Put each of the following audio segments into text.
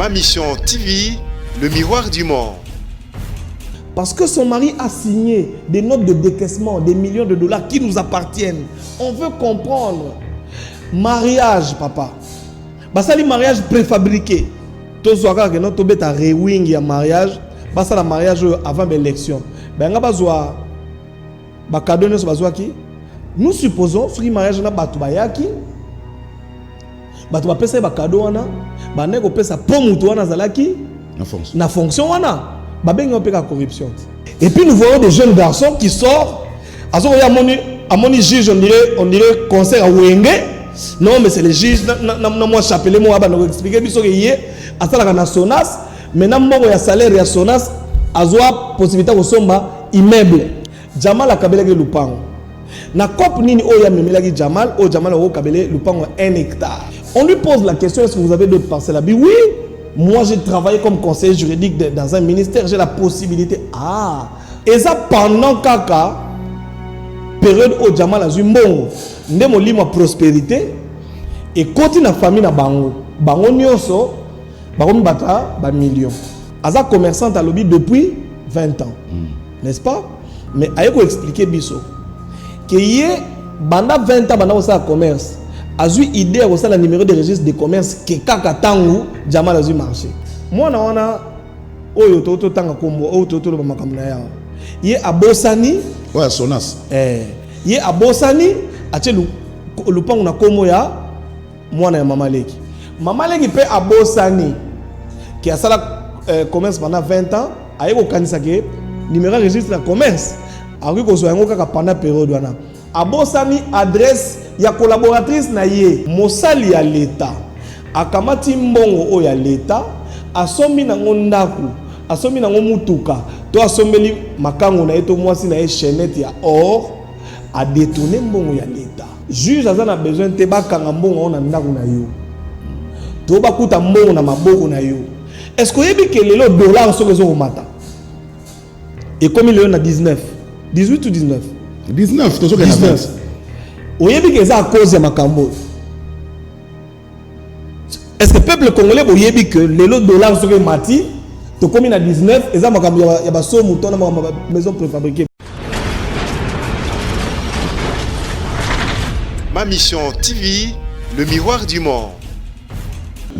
Ma Mission TV, le miroir du monde. Parce que son mari a signé des notes de décaissement, des millions de dollars qui nous appartiennent. On veut comprendre. Mariage, papa. C'est le mariage préfabriqué. Tout ce que nous avons rewing ya mariage, c'est le mariage avant l'élection. Nous supposons que le mariage na batu bayaki. Batu bapesa ba cadeau wana, ba nego pesa pomutu wana zalaki na fonction wana. La corruption. Et puis nous voyons des jeunes garçons qui sortent. À mon juge, on dirait concert à Wenge. Non, mais c'est les juges. Moi, chapelet, moi, on expliquer. Puis, il y a Sonas. Maintenant, il y a salaire, il y a Sonas. Il y a possibilité de somba immeuble. Jamal a kabelé lupango. Na cop nini oya memelaki Jamal, o Jamal o kabelé lupango 1 hectare. On lui pose la question, est-ce que vous avez d'autres parcelles là? Oui. Moi, j'ai travaillé comme conseiller juridique dans un ministère, j'ai la possibilité. Ah, et ça pendant kaka période où Jamal a eu bon, ndemo lima prospérité et continue la famille na bango. Bango nyonso, bango bata ba millions. Aza commerçante à lobby depuis 20 ans. N'est-ce pas? Mais ayeko expliquer biso que yé banda 20 ans banda au commerce. A eu idée au sein numéro de registre de commerce que kaka tangu Jamal a eu marché. Moi na wana oyo toto tanga kombo oyo toto lo makamuna ya. Ye abosani ouais Sonas. Ye abosani ache lupango na komo ya mwana ya mama leki. Mama leki pe abosani qui a sala commerce pendant 20 ans ayeko kanisa ke numéro de registre de commerce a ko zo yango kaka pendant période wana. Abosani adresse ya collaboratrice na ye mosali ya l'État akamati mbongo o ya l'État asombi na ngondaku asombi na mutuka to asombeli makango na eto mwasi na ye chaînette ya or a détourné mbongo ya l'État. Juge azana besoin te bakanga mbongo na ndaku na yo to bakuta mbongo na maboko na yo. Est-ce que yebi ke lelo dollar so kezo mata et comme il est na 19 18 ou 19 19 to so 19 oyebi que ça à cause de makambo. Est-ce que le peuple congolais oyebi que les dollars sont mati to comme à 19 et ça makambo ya ba so mouton na maison préfabriquée. Ma Mission TV, le miroir du monde.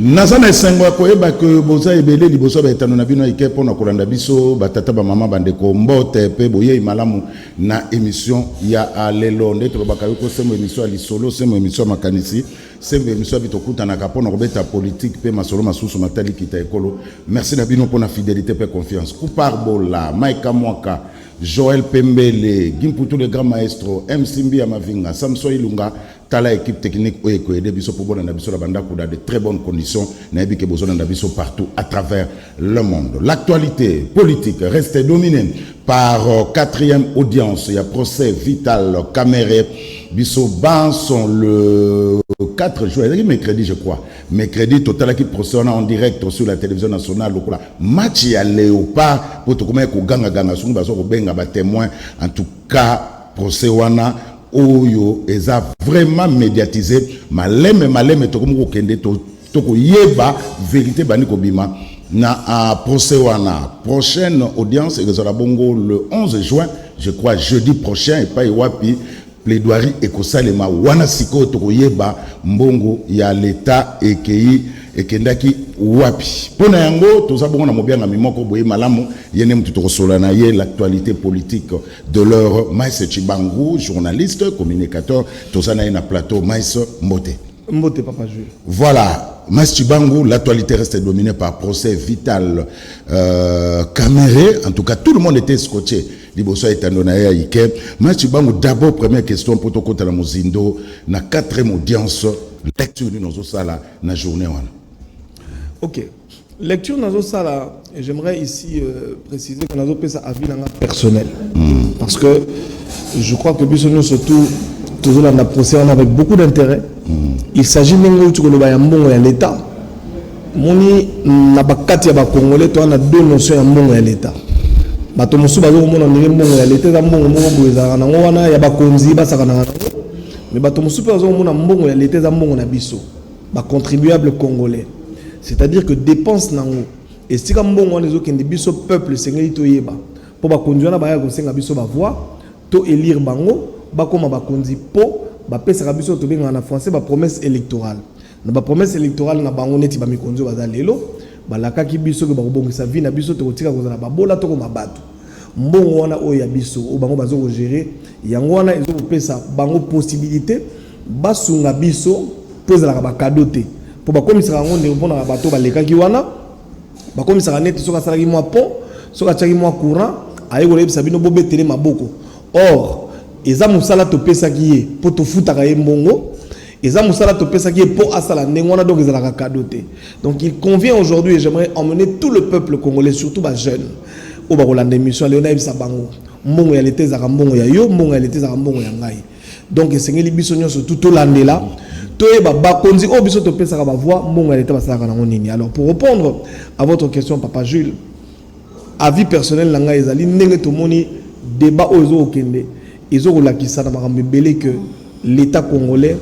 Nazana sangwa koyeba que boza ebele liboso ba etano na bino ike pona kolanda biso batata ba mama bandeko mbote pe boye malamu na émission ya lelo ndeto bakayoko ko semo émission ali solo semo émission makanisi semo émission bitokuta na kapona kobeta politique pe masolo masusu matali kita ekolo. Merci na bino pona fidélité pe confiance Kupar Bola Maika Mwaka Joël Pembele Gimputu le grand maestro Msimbi Amavinga Samso Ilunga tala équipe technique oeko aider biso pour bona na biso la banda kuda de très bonnes conditions na ebi ke bozona na biso partout à travers le monde. L'actualité politique reste dominée par quatrième audience, il y a procès Vital Kamerhe biso ban sont le 4 juin, mercredi je crois. Mercredi total qui procès en direct sur la télévision nationale lokola match ya Léopard pour to comment ko ganga ganga sungu baso ko benga ba témoin en tout cas procès wana oyo eza vraiment médiatisé maleme to ko kende to ko yeba vérité bani ko bima na procès wana. Prochaine audience ezala bongo le 11 juin je crois jeudi prochain et pas wapi plaidoirie ekosalema wana siko to ko yeba mbongo ya l'état ekei ekendaki wapi pona yango toza bongo na mobianga mimoko boye malamu yene mutu to kosola na ye l'actualité politique de l'heure. Maïs Chibangu journaliste communicateur toza na na plateau. Maïs Mbote Papa Jules. Voilà Maïs Chibangu, l'actualité reste dominée par procès Vital Kamerhe. En tout cas tout le monde était scotché liboso etandona ya ike. Maïs Chibangu, d'abord première question pour to kota na mozindo na 4e audience lecture ni nozo sala na journée wana. Ok. Lecture dans ça, j'aimerais ici préciser qu'on a fait ça à vie personnel. Parce que je crois que nous surtout toujours dans la procès avec beaucoup d'intérêt. Il s'agit même de l'État. Moni na bakati ya ba Congolais to na deux notions ya mbongo ya l'État. Bato musu bazo mona ndenge mbongo ya l'État za mbongo moko boza na ngwana ya bakonzi basaka na ngana. Mais bato musu bazo mona mbongo ya l'État za mbongo na biso. Ba contribuable congolais. c'est-à-dire que dépense nango et si comme bon on les autres qui biso peuple sengeli to yeba pour ba conduire na ba ya ko senga biso ba voix to élire bango ba koma ba kondi po ba pesa biso to benga na français ba promesse électorale na ba promesse électorale na bango neti ba mikonzo ba lelo ba la kaki biso ke ba kobongisa vie na biso to kotika kozala ba bola to ko mabatu mbongo wana oya biso o bango bazo ko gérer yango wana ezo pesa bango possibilité basunga biso pozala ka ba cadeau te pour ba komisaka ngonde mpona bato ba lekaki wana ba komisaka neti soka salaki mwa pont soka tchaki mwa courant ayi ko lebisa bino bobetele maboko or eza musala to pesa kiye po to futaka ye mbongo eza musala to pesa kiye po asala ndengwana donc ezala ka cadeau te donc il convient aujourd'hui et j'aimerais emmener tout le peuple congolais surtout ba jeunes au ba kolanda émission Léona ebisa bango mbongo ya lete za mbongo ya yo mbongo ya lete za mbongo ya ngai donc esengeli biso nyonso tout olandela toyeba bakonzi o biso to pesa ka ba voix mbongo ya lete basala kana nini. Alors pour répondre à votre question Papa Jules, avis personnel na ngai ezali ndenge to moni débat ozo okende ezo kolakisa na makambo belé que l'état congolais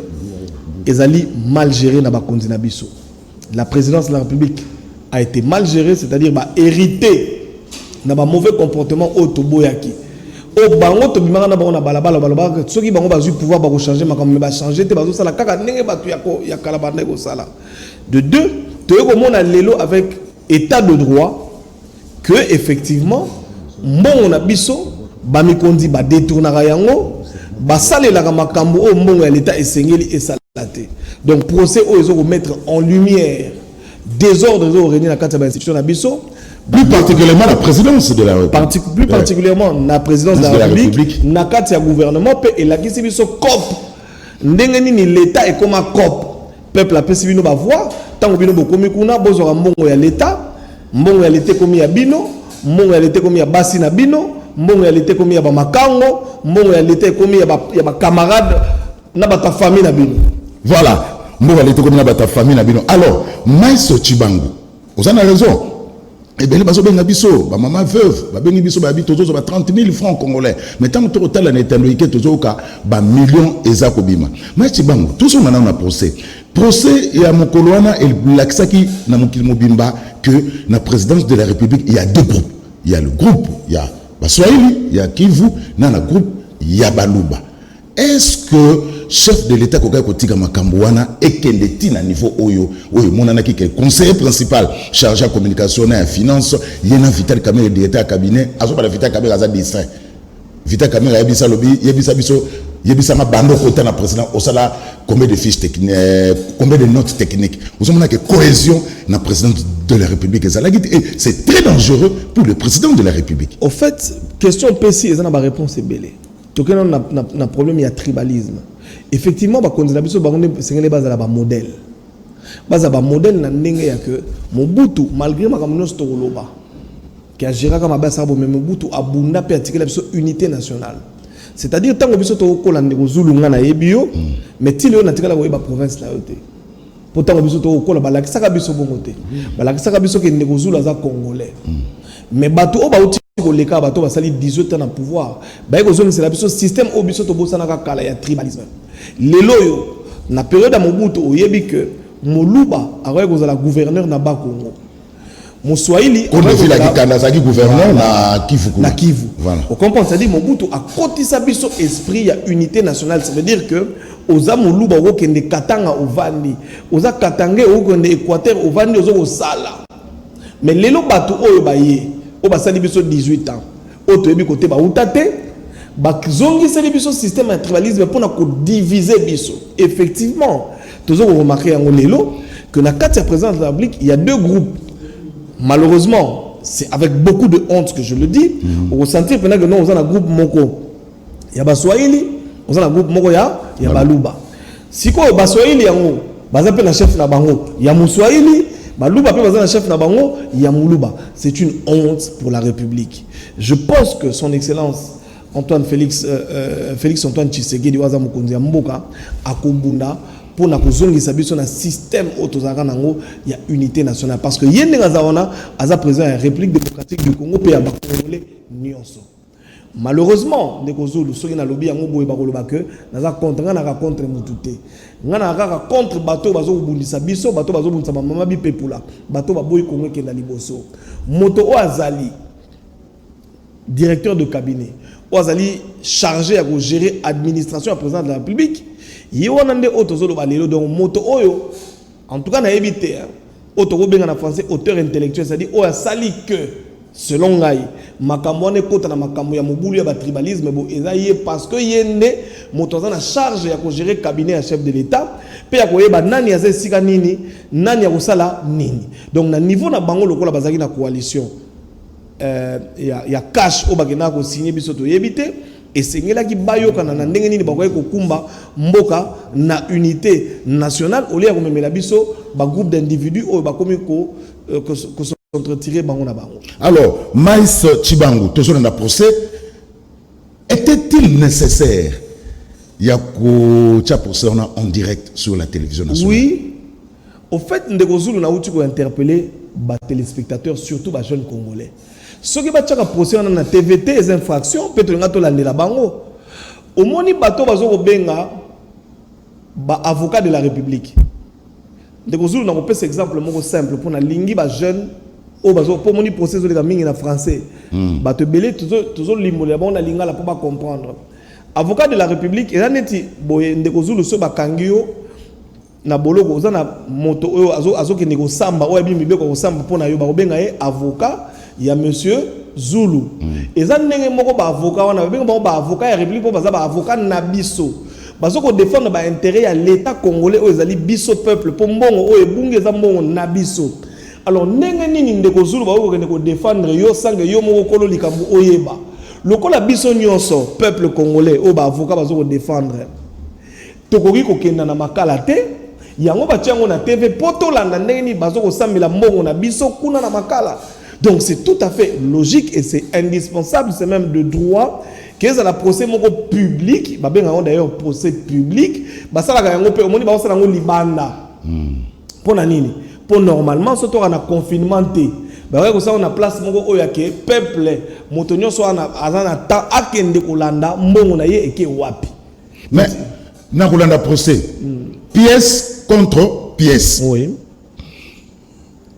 ezali mal géré na bakonzi na biso. La présidence de la République a été mal gérée, c'est-à-dire hérité na ba mauvais comportement au toboyaki o bango to bimaka na bango na balabala balabala soki bango bazui pouvoir ba changer makambo ba changer te bazo sala kaka ndenge batu ya kala ba ndeko sala. De deux, to yeko mona lelo avec état de droit que effectivement mbongo na biso ba mikondi ba détournaka yango ba salelaka makambo o mbongo ya l'état esengeli esalate. Donc procès o ezo mettre en lumière désordre ezo réunir na kati ya institution na biso. Plus particulièrement la présidence de la République. Plus particulièrement la présidence de la République, na kati ya gouvernement pe elakisi biso cop ndenge nini l'état est comme un cop peuple apesi bino ba voix tango bino bokomi kuna bozora mbongo ya l'état mbongo ya l'état komi ya bino mbongo ya l'état komi ya basi na bino mbongo ya l'état komi ya ba makango mbongo ya l'état komi ya ba camarade na ba ta famille na bino. Voilà, mbongo ya l'état komi na ba ta famille na bino. Alors Maïso Chibangu, vous en avez raison. Et bien, les gens biso, ba maman veuve, ba bengi biso ba habite tozo ba 30 000 francs congolais. Mais tant que total na etaloike tozo ka ba millions ezako bima. Mais Chibangu, tout ça maintenant on a procès. Procès ya mokoloana et l'axaki na mokili mobimba que na présidence de la République il y a deux groupes. Il y a le groupe, il y a Baswahili, il y a Kivu, na groupe il y a Baluba. Est-ce que chef de l'État koka kotika makambo wana ekendeti na niveau oyo monana ki conseiller principal chargé à communication et finance yena Vital Kamerhe directeur cabinet azo ba Vital Kamerhe aza dessin Vital Kamerhe yebisa lobi yebisa biso yebisa ma bando kota na président osala combien de fiches techniques combien de notes techniques vous avez que cohésion na président de la République et c'est très dangereux pour le président de la République. Au fait question précise et ça na réponse est belle. Donc on a problème il y a tribalisme. Effectivement ba konzi na biso ba ngone sengele bazala ba modèle. Baza ba modèle na ndenge ya que Mobutu malgré makambo nyonso to koloba qui a géré comme abasa bo mais Mobutu abunda pe atikela biso unité nationale. C'est-à-dire tango biso to kolanda ko zulunga na yebio mais tilo na tikala ko ba province la yote. Pourtant biso to kola ba lakisaka biso bongote. Ba lakisaka biso ke ndeko zulu za congolais. Mais bato o ba uti koleka bato basali 18 ans na pouvoir. Ba ko zone c'est la biso système o biso to bosana ka kala ya tribalisme. Lelo yo na période ya Mobutu oyebi que Moluba akoye kozala gouverneur na Bakongo. Moswahili on a la kikanda zaki gouverneur na Kivu. Na Kivu. Voilà. On comprend, c'est-à-dire Mobutu a kotisa biso esprit ya unité nationale, ça veut dire que oza Moluba okende Katanga ovandi, oza Katanga okende Équateur ovandi ozo sala. Mais lelo batu oyo baye, o basali biso 18 ans. Oto yebi côté ba utate bakzongi sali biso système de tribalisme pour na ko diviser biso. Effectivement, tous ont remarqué en lelo que na quatre présidents de la République, il y a deux groupes. Malheureusement, c'est avec beaucoup de honte que je le dis. On ressentir pendant que nous on a un groupe moko. Il y a Baswahili, on a un groupe moko ya Baluba. Si quoi Baswahili yango, bazape na chef na bango, il y a Muswahili, Baluba pe bazana chef na bango, il y a Muluba. C'est une honte pour la République. Je pense que son excellence Antoine Félix Antoine Tshisekedi waza mokonzi ya mboka akobunda pour na kozongisa biso na système otozaka nango ya unité nationale parce que yende ngazawana aza président ya République démocratique du Congo pe ya ba Congolais nyonso. malheureusement ndeko Zulu soki na lobby yango boye bakoloba que naza contre ngana contre mutute ngana kaka contre bato bazo bundisa biso bato bazo bundisa mama bi pepula bato baboyi kongo kenda liboso moto o azali directeur de cabinet o azali chargé à gérer administration à président de la République yi wana nde otozo loba lelo donc moto oyo en tout cas na éviter otoko benga na français auteur intellectuel c'est-à-dire o asali que selon ngai makambo ne kota na makambo ya mobulu ya ba tribalisme bo ezaye parce que yende moto na charge ya ko gérer cabinet ya chef de l'état pe ya koyeba nani ya sika nini nani ya kosala nini donc na niveau na bango lokola bazaki na coalition ya cash o bagena ko signer biso to yebite et sengela ki bayoka na ndenge nini bakoye ko kumba mboka na unité nationale au lieu ko memela biso ba groupe d'individus o bakomi ko retiré bango na bango. Alors, Maïs Chibangu, toujours dans le procès, était-il nécessaire il y a un procès en direct sur la télévision nationale? Oui. Au fait, Ndeko Zulu na outi ko interpeller ba téléspectateurs, surtout ba jeunes congolais. Ce qui ba tchaka procès na TVT les infractions peut-être nga to landela bango. Au moni bato bazo ko benga ba avocat de la République. Ndeko Zulu na ko pesa exemple moko simple pour na lingi ba jeune o bazo pour moni procès zo de mingi na français. Ba te belé toujours limolé ba on a lingala pour pas comprendre. Avocat de la République et là neti boye Ndeko Zulu so ba kangio na boloko oza na moto oyo azo ke nego samba oyo bimi beko samba pona yo ba obenga ye avocat ya monsieur Zulu. Eza ndenge moko ba avocat wana benga ba avocat ya République po baza ba avocat na biso. Bazo ko défendre ba intérêt ya l'état congolais oyo ezali biso peuple po mbongo oyo bunge za mbongo na biso. Alors ndenge nini Ndeko Zulu ba ko ko défendre yo sange yo moko kolo likambu oyeba. Lokola biso nyonso peuple congolais oyo ba avocat bazo ko défendre. Tokoki ko kenda na makala te. Yango batiango na TV poto landa ndeni bazo ko sambela mbongo na biso kuna na makala. Donc c'est tout à fait logique et c'est indispensable, c'est même de droit que ça la procès moko public, ba benga d'ailleurs procès public, ba sala ka yango pe omoni ba sala ngo libanda. Pona nini? Pour normalement surtout on a confinement té. Ba ko ça on a place moko oyo ke peuple motonyo so ana azana ta akende kolanda mbongo na ye eke wapi. Mais na kolanda procès. Pièce contre pièce. Oui.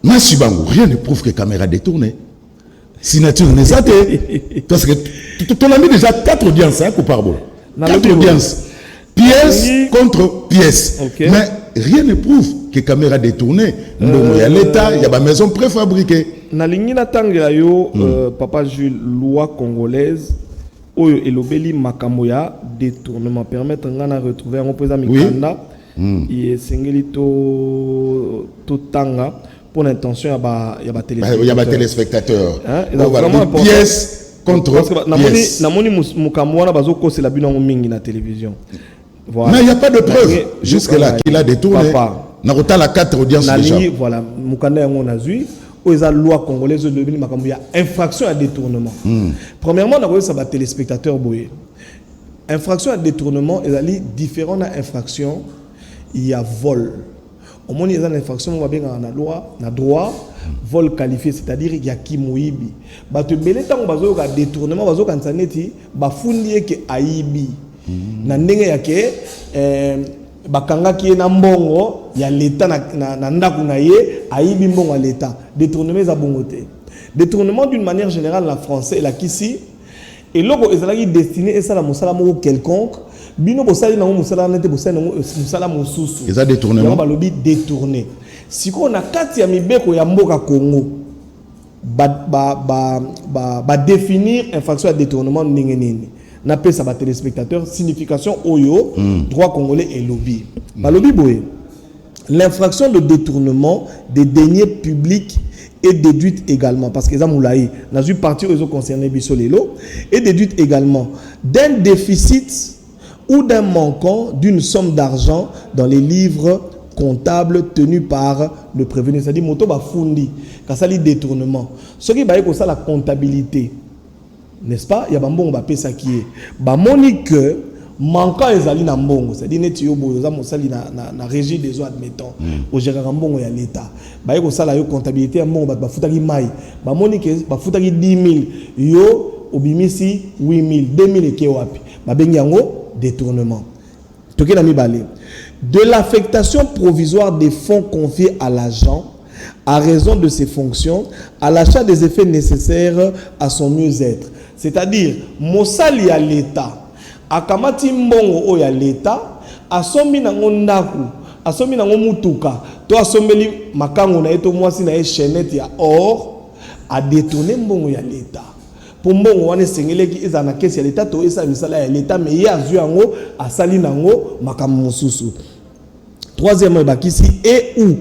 Masibango, rien ne prouve que caméra détournée. Signature n'est pas. Parce que tu as mis déjà 4 audiences, hein, Koparbo. 4 audiences. Pièce contre pièce. Okay. Mais rien ne prouve que caméra détournée. Il y a l'État, il y a ma maison préfabriquée. Nalingi na tangela yo Papa Jules, loi congolaise. Oyo elobeli makambo ya détournement permettre ngana retrouver un président Mikanda et sengeli to tanga pour l'intention ya ba téléspectateurs. Vraiment pièce contre pièce. Na moni mukambo wana bazo ko c'est la bino mingi na télévision. Voilà. Mais il y a pas de preuve jusque là qu'il a détourné. Na rota la 4 audiences déjà. Voilà, mukanda yango nazui. La loi congolaise de infraction à détournement. Premièrement, on a ça téléspectateur boye. Infraction à détournement est différent d'infraction. Il y a vol. Au moins il y a une infraction on va bien dans la loi, na droit, vol qualifié, c'est-à-dire il y a qui moyibi. Ba te belé tant bazo ka détournement bazo kan saneti ba fundi ke aibi. Na ndenge yake bakanga ki na mbongo ya l'état na ndaku na ye aibi mbongo à l'état détournement za bongoté détournement d'une manière générale la français la kisi et logo ezalaki destiné et ça la musala moko quelconque bino bosali na musala nete bosali na musala mosusu eza détournement ba lobi détourné siko na kati ya mibeko ya mboka Congo ba définir infraction à détournement ndenge nini na pesa ba téléspectateurs signification oyo droit congolais et lobby. Ba lobby boye. L'infraction de détournement des deniers publics est déduite également parce que ça moulaï n'a eu partie aux concernés bisolelo est déduite également d'un déficit ou d'un manquant d'une somme d'argent dans les livres comptables tenus par le prévenu, c'est-à-dire moto ba fundi quand ça li détournement. Ce qui ba ça la comptabilité. N'est-ce pas? Il y a bambongo ba pesa qui est ba monique manquant ezali na mbongo, c'est-à-dire neti yo boyo za mosali na régie des eaux admettons au gérer mbongo ya l'état ba yeko sala yo comptabilité mbongo ba futaki mai ba monique ba futaki 10 000 yo obimisi 8000 2000 eke wapi babengi yango détournement. Toke na mibale. De l'affectation provisoire des fonds confiés à l'agent à raison de ses fonctions à l'achat des effets nécessaires à son mieux-être. C'est-à-dire mosali ya l'État akamati mbongo oya l'État asombi nango ndaku asombi nango mutuka to asombeli makango na eto mwasi na chaînette ya or a détourné mbongo ya l'État. Pour mbongo wana sengeleki eza na kesi ya l'État to esa misala ya l'État mais ya azu yango asali nango makambo mosusu. Troisièmement bakisi et ou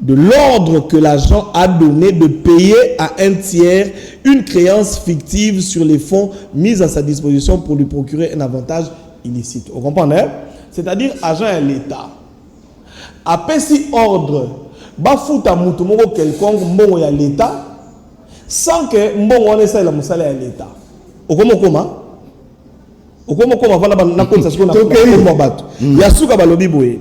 de l'ordre que l'agent a donné de payer à un tiers une créance fictive sur les fonds mis à sa disposition pour lui procurer un avantage illicite. Vous comprenez? C'est-à-dire, agent à l'État a payé ordre, bafuta mutu moko quelconque mbongo ya l'État sans que mbongo wana esa la musala ya l'État. Okomokoma? Okomokoma vala na konta siko na ko bato. Yasuka balobi boye.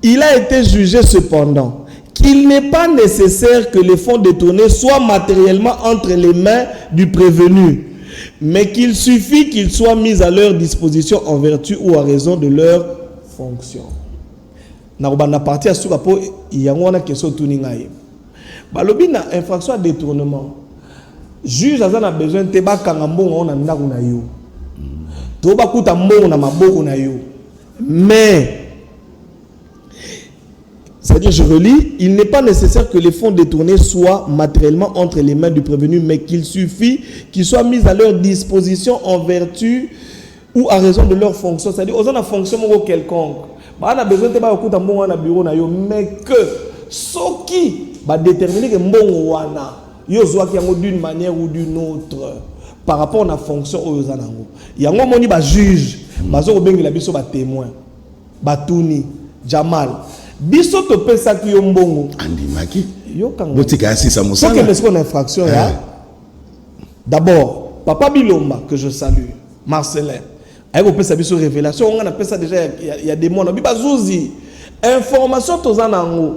Il a été jugé cependant qu'il n'est pas nécessaire que les fonds détournés soient matériellement entre les mains du prévenu, mais qu'il suffit qu'ils soient mis à leur disposition en vertu ou à raison de leur fonction. Na partie à sukapo yangwana keso tuningaye. Balobi na infraction à détournement. Juge a besoin de ba kangambongo na ndaku na yo. To ba kuta mbongo na maboko na yo. Mais c'est-à-dire, je relis, il n'est pas nécessaire que les fonds détournés soient matériellement entre les mains du prévenu, mais qu'il suffit qu'ils soient mis à leur disposition en vertu ou à raison de leur fonction. C'est-à-dire, aux gens la fonction quelconque. On a besoin de faire un bureau, mais que ce qui va déterminer que mbongo wana yo soit d'une manière ou d'une autre par rapport à la fonction aux anango. Yango moni ba juge, bazo bengi la biso ba témoin, batuni, Jamal. Biso to pesa ki yo mbongo andimaki yo kango botika asisa musala so que est-ce qu'on a infraction là d'abord papa Bilomba que je salue Marcelin ayo pesa biso révélation on a pesa déjà il y a des mois na bibazuzi information tozana ngo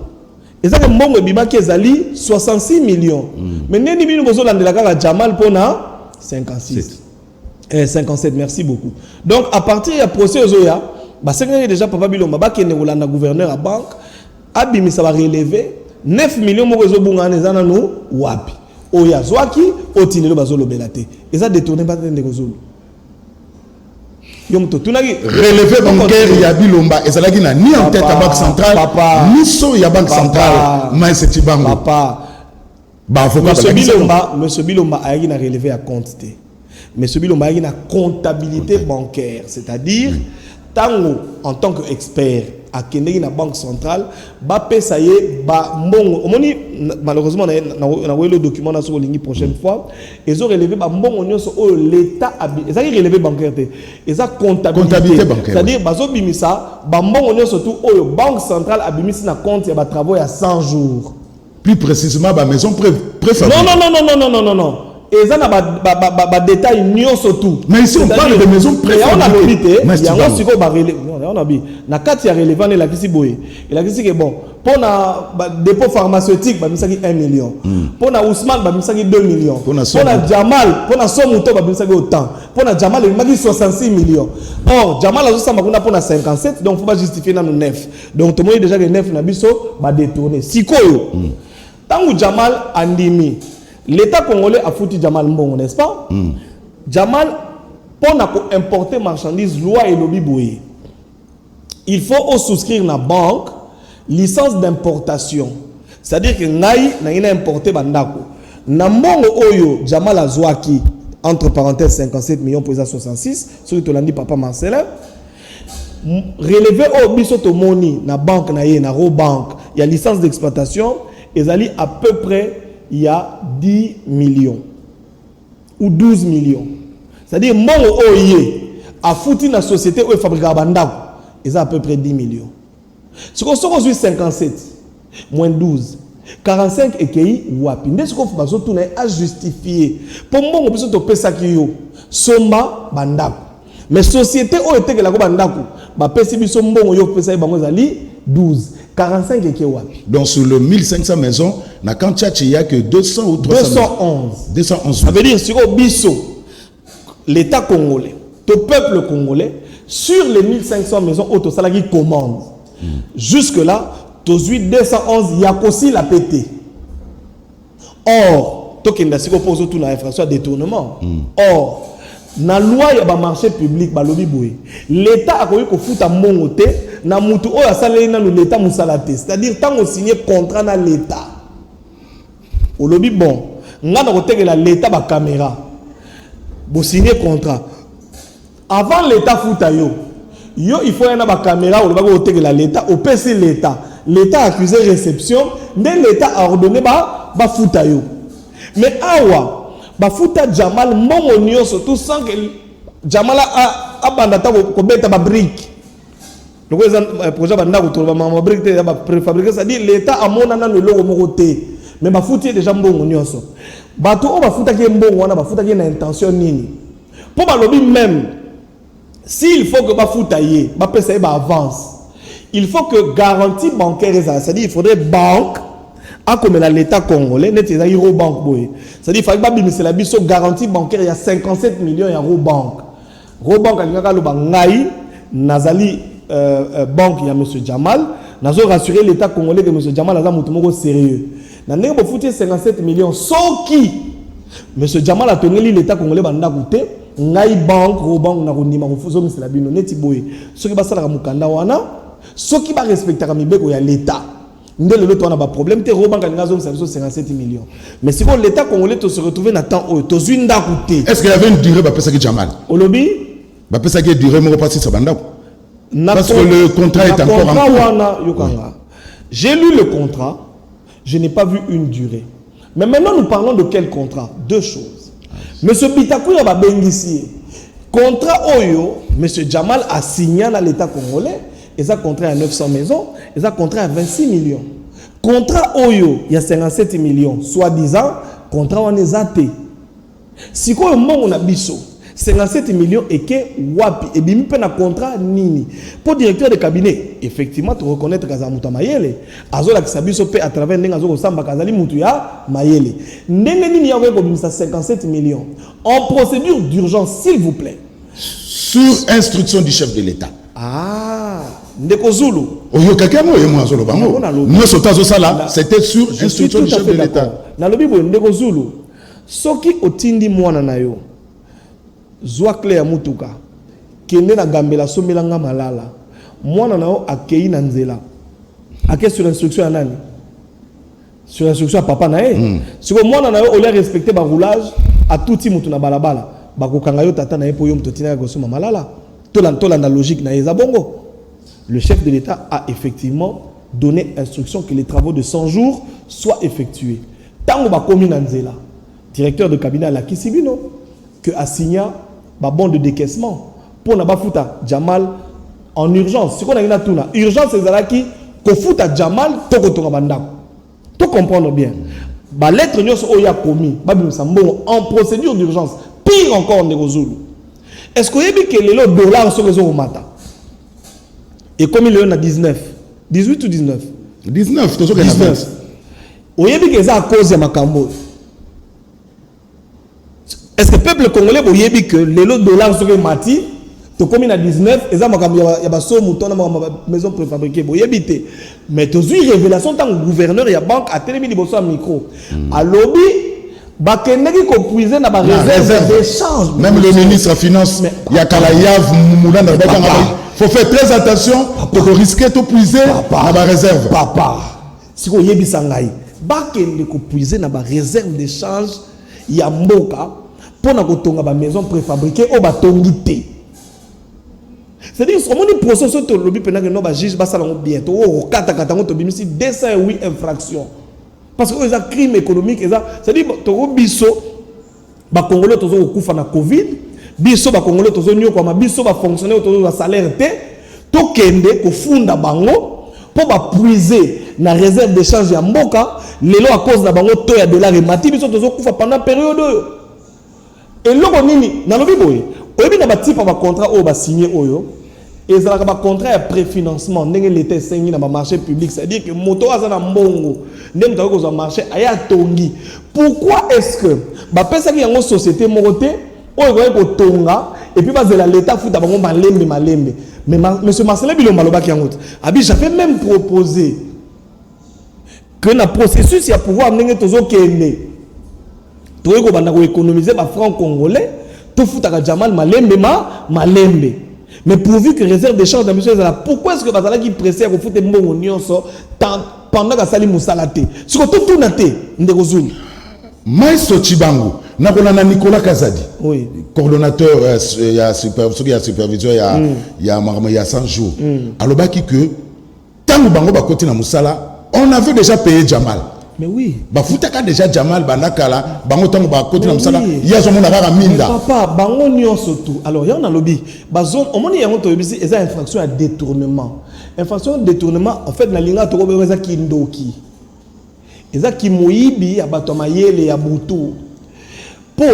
ezaka mbongo bimaki ezali 66 millions mais neni bino bozo landela kaka Jamal pona 56 57 merci beaucoup. Donc à partir ya procès ozoya bah c'est déjà papa Bilomba ba kene rolanda gouverneur à banque abimi ça va relever 9 millions mo rezo bunga nezana no wapi oya zwaki otinelo bazolo belate eza détourné pas de kozolo yom to tunaki relevé bancaire ya Bilomba ezalaki na ni en tête à banque centrale ni so ya banque centrale mais c'est bango papa ba faut pas monsieur Bilomba a na relevé à compte té monsieur Bilomba a na comptabilité bancaire, c'est-à-dire tango en tant qu'expert à Kendegi na banque centrale ba pesa ye ba mbongo omoni malheureusement na le document na so lingi prochaine fois ils ont relevé ba mbongo nyonso o l'état ils ont relevé bancaire té ils ont comptabilité bancaire, c'est-à-dire bazo bimisa ba mbongo nyonso tout o banque centrale abimisi na compte ya ba travaux ya 100 jours plus précisément ba maison préfabriquée non et ça n'a pas détail nyonso tout. Mais ici on parle de maisons préfabriquées. On a vérité, il y a un siko ba relevé. On a bien. Na kati ya relevant la kisi boye. Et la kisi que bon, pour na dépôt pharmaceutique ba misaki 1 million. Pour na Ousmane ba misaki 2 millions. Pour na Jamal, pour na Somuto ba misaki autant. Pour na Jamal il m'a dit 66 millions. Or Jamal a ça makuna pour na 57 donc faut pas justifier na 9. Donc tout le monde déjà que 9 na biso ba détourner. Sikoyo. Tangu Jamal andimi l'État congolais a foutu Jamal Mbongo, n'est-ce pas? Jamal, pour importer marchandises, loi et lobby boué. Il faut souscrire na banque licence d'importation. C'est-à-dire que Naï n'a importé Bandako. Na Mbongo Oyo, Jamal Azouaki, entre parenthèses 57 millions pour les 66, celui que tu l'as dit, papa Marcelin, relevé au bisoto moni, na banque naïe, na banque, il y a licence d'exploitation, ils allaient à peu près. Il y a 10 millions ou 12 millions. C'est-à-dire, Mbongo Oye a foutu la société où il fabrique à Bandako. Ils ont à peu près 10 millions. Ce qu'on se 57, moins 12, 45 et qui wapi. Dès ce qu'on fait, tout à justifier. Pour Mbongo, on peut se Somba Bandako. Mais société où était que la go bandako, ba pesi biso mbongo yo pesa bango zali 12, 45 et wapi. Donc sur le 1500 maisons, na Kantiachi il y a que 200 ou 300 211. Ça veut dire sur biso l'État congolais, le peuple congolais sur les 1500 maisons auto salagi commande. Jusque là, 211 y a aussi la pété. Or, tokenda siko pose tout na infraction à détournement. Or, na loi ya ba marché public ba lobi boy. L'État a koyi ko futa mbongo te na mutu oyo asaleli na l'État musala te. C'est-à-dire tant on signé contrat na l'État. Au lobby bon, nga na kotekela l'État ba caméra. Bo signé contrat. Avant l'État futa yo. Yo il faut y avoir caméra ou le l'État au PC l'État. L'État a accusé réception, mais l'État a ordonné ba futa yo. Mais awa ba futa Jamal mongo nyo surtout sans que Jamal a bandata ko beta ba brique. Le projet banda ko trouver ma brique te ba préfabriquer, c'est-à-dire l'État a monana le logo moko te. Mais ba futi déjà mongo nyo so. Ba to o ba futa ke mbongo wana ba futa ke na intention nini. Pour ba lobby même s'il faut que Bafoutaye, avance, il faut que garantie bancaire, c'est-à-dire il faudrait banque, comme l'État congolais, net les Eurobank boy. C'est-à-dire il fallait que la biso garantie bancaire il y a 57 millions Eurobank. Eurobank a le bangai, Nazali banque il y a monsieur Jamal, nazo rassurer l'État congolais que monsieur Jamal a mutumoko sérieux. Na n'est pas foutu 57 millions sans qui monsieur Jamal a tenu l'État congolais banda coûté. Ngai banque Robank na konima kofuzo misela bino neti boye soki basala ka mukanda wana soki ba respecter ka mibeko ya l'état ndele loto wana ba problème te Robank a ngazo misela 57 millions mais si l'état congolais to se retrouver na temps to zwinda coûté est-ce qu'il y avait une durée ba pesa ki Jamal olobi ba pesa ki durée mo passer sa banda parce que le contrat est encore en wana yokanga j'ai lu le contrat je n'ai pas vu une durée mais maintenant nous parlons de quel contrat deux choses. Monsieur Bitakouya va bénéficier. Contrat Oyo, monsieur Jamal a signé à l'État congolais. Et ça contrat à 900 maisons. Et ça contrat à 26 millions. Contrat Oyo, il y a 57 millions. Soi-disant, contrat on est athée. Si quoi on a biso 57 millions et que wapi et bimi pe na contrat nini pour directeur de cabinet effectivement tu reconnaître kazamuta mayele azola kisabiso pe à travers ndenga zo samba kazali mutu ya mayele ndenge nini ya ko bimisa 57 millions en procédure d'urgence s'il vous plaît sur instruction du chef de l'État. Ndeko Zulu oyo kakamo ye mo azolo bango nous sotazo sala c'était sur instruction du chef de l'État na lobi bo Ndeko Zulu soki otindi mwana na yo Zwa Claire Mutuka kende na gambela somelanga malala mwana nao akei na nzela ake sur instruction ya nani sur instruction ya papa na siko mwana nao ole respecter ba roulage a touti mutu na balabala bakokanga yo tata na ye po yo mutu tina ko soma malala tolanda logique na eza bongo. Le chef de l'État a effectivement donné instruction que les travaux de 100 jours soient effectués tango ba komi na nzela directeur de cabinet à la Kisibino que a signé ba bon de décaissement pour na ba futa Jamal en urgence. Ce qu'on a eu tout là urgence c'est là qui ko futa Jamal to ko tonga bandako to comprendre bien ba lettre nyos oya commis ba bimisa mbongo en procédure d'urgence pire encore Ndeko Zulu. Est-ce que yebi que le dollar sur les au mata et comme il est à 19 18 ou 19 19 to 19 oyebi que ça à cause de makambo. Est-ce que le peuple congolais a que les dollars sont mati, tu commis à 19, et ça, il y a des maison préfabriquée. Mais tu as eu une révélation tant que gouverneur et la banque a télé mis un micro. À lobby, il faut puiser dans la réserve d'échange. Même le ministre des Finances, il y a Kalayav, Moulan, il faut faire très attention pour risquer de puiser dans la réserve. Papa, si vous avez sangai, il faut puiser dans la réserve d'échange, il y a Mboka. Pour na ba maison préfabriquée au batongité. C'est-à-dire on dit processus to lobby pendant que no ba juge ba sala bientôt au kata to bimisi 208 infractions. Parce que c'est un crime économique c'est-à-dire to biso ba congolais to zo kufa na Covid, biso ba congolais to zo nyoko ma biso ba fonctionnaire to zo salaire te to kende ko funda bango pour ba puiser na réserve d'échange ya mboka lelo à cause na bango to ya dollar et mati biso to zo kufa pendant période. Et l'on nini, dans le biboye, oyebi na ba type ba contrat o ba signé oyo et ça ba contrat ya préfinancement ndenge l'état sengi na ba marché public, c'est-à-dire que moto azana mbongo ndenge to ko za marché aya tongi. Pourquoi est-ce que ba pesa ki yango société moroté oyo ko tonga et puis bazela l'état futa bango malembe. Mais monsieur Marcelin Bilomba lobaki yango abi j'avais même proposé que na processus ya pouvoir ndenge tozo kende toye ko banda ko économiser ba francs congolais to futa Jamal malembe. Mais pourvu que réserve d'échange de monsieur Zala, pourquoi est-ce que bazala qui pressé à foutre mbongo nyonso pendant que sali musalate surtout tout naté ndekozuni Maestro Chibangu na Nicolas Kazadi, oui, coordonnateur il y a superviseur il y a 100 jours alobaki que tant bango ba côté na musala on avait déjà payé Jamal. Mais oui. Ba futaka déjà Jamal bandakala bango tango ba côté na musala ya zo mona kaka minda. Papa bango nyonso tout. Alors il y a na lobby ba zone au moni yango to yebisi eza infraction à détournement. Infraction de détournement en fait na linga to ko beza kindoki. Eza ki moyibi ya bato mayele ya butu. Po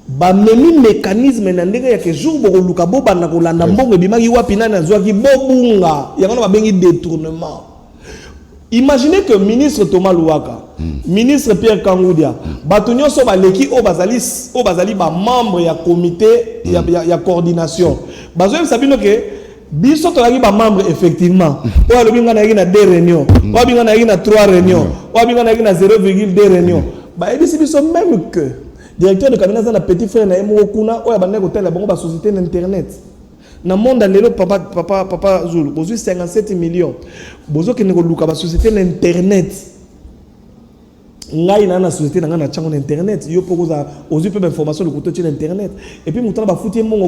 ba memi mécanisme na ndenge ya ke jour bo luka bo bana ko landa mbongo bimaki wapi na nzwa ki bobunga. Yango ba bengi détournement. Imaginez que ministre Thomas Louaka, ministre Pierre Kangoudia, Batunyo so baleki o bazali ba membre ya comité ya coordination. Bazo sabino ke biso to ba membre effectivement. O alobinga na na 2 réunions, o binga na 3 réunions, o binga na 0,2 réunions. Ba ebisi biso même que directeur de cabinet na petit frère na emo kuna o ya bande ko tela bango ba société d'internet. Dans le monde, papa Zulu, vous avez 57 millions. Vous avez une société d'internet. Vous avez une société d'internet. Vous avez une information de côté de l'internet. Et puis, vous avez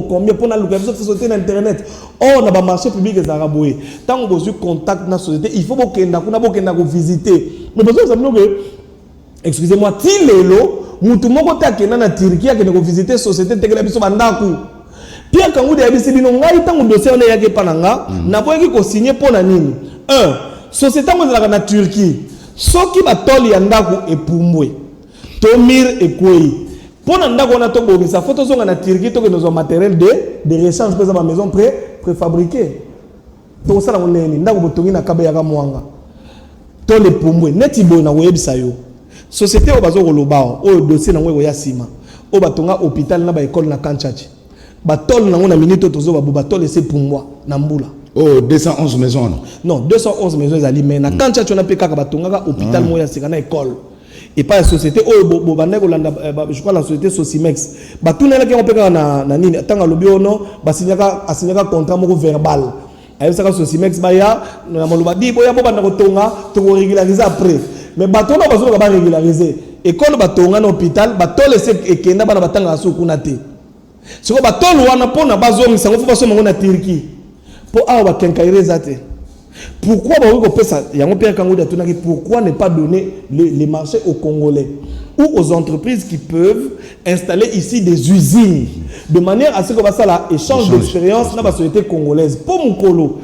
combien pour la société d'internet. Oh, on a un marché public et Zaraboué. Tant que vous avez contact dans la société, il faut que vous visiter. Mais vous avez excusez-moi, Tilelo, vous avez en Turquie, vous visiter la société d'internet. Pierre Kangoudia a dit que ngai tango dossier on yaki pananga na boyaki ko signer pona nini. Société ngo za na Turquie. Soki batoli ya ndako epumbwe. Tomir ekwei. Pona ndako na tongo sa photo zonga na Turquie to que nos matériel de rechange pesa ba maison préfabriquée. To sala ngoneni ndako botongi na kabe ya kamwanga. To le pumbwe neti boy na webisa yo. Société o bazo kolobao o dossier na ngwe ya sima. O batonga hôpital na ba école na Kanchachi. Batol na minute tozo ba batol c'est pour moi na mbula. Oh 211 maisons. Non, 211 maisons ali mais na quand tu na peka batonga hôpital moya sika na école. Et pas la société oh banda ko landa je crois la société Sosimex. Batuna la ki on peka na nini tanga lobi ono asinyaka contrat moko verbal. Ayo saka Sosimex baya na maloba di boya bo banda ko tonga to ko régulariser après. Mais batona bazo ba régulariser. École batonga na hôpital batole c'est ekenda bana batanga sukuna te. Si vous avez un peu de Turquie, pourquoi ne pas donner les marchés aux Congolais ou aux entreprises qui peuvent installer ici des usines de manière à ce que ça la échange d'expérience dans la société congolaise. Pour mon colo,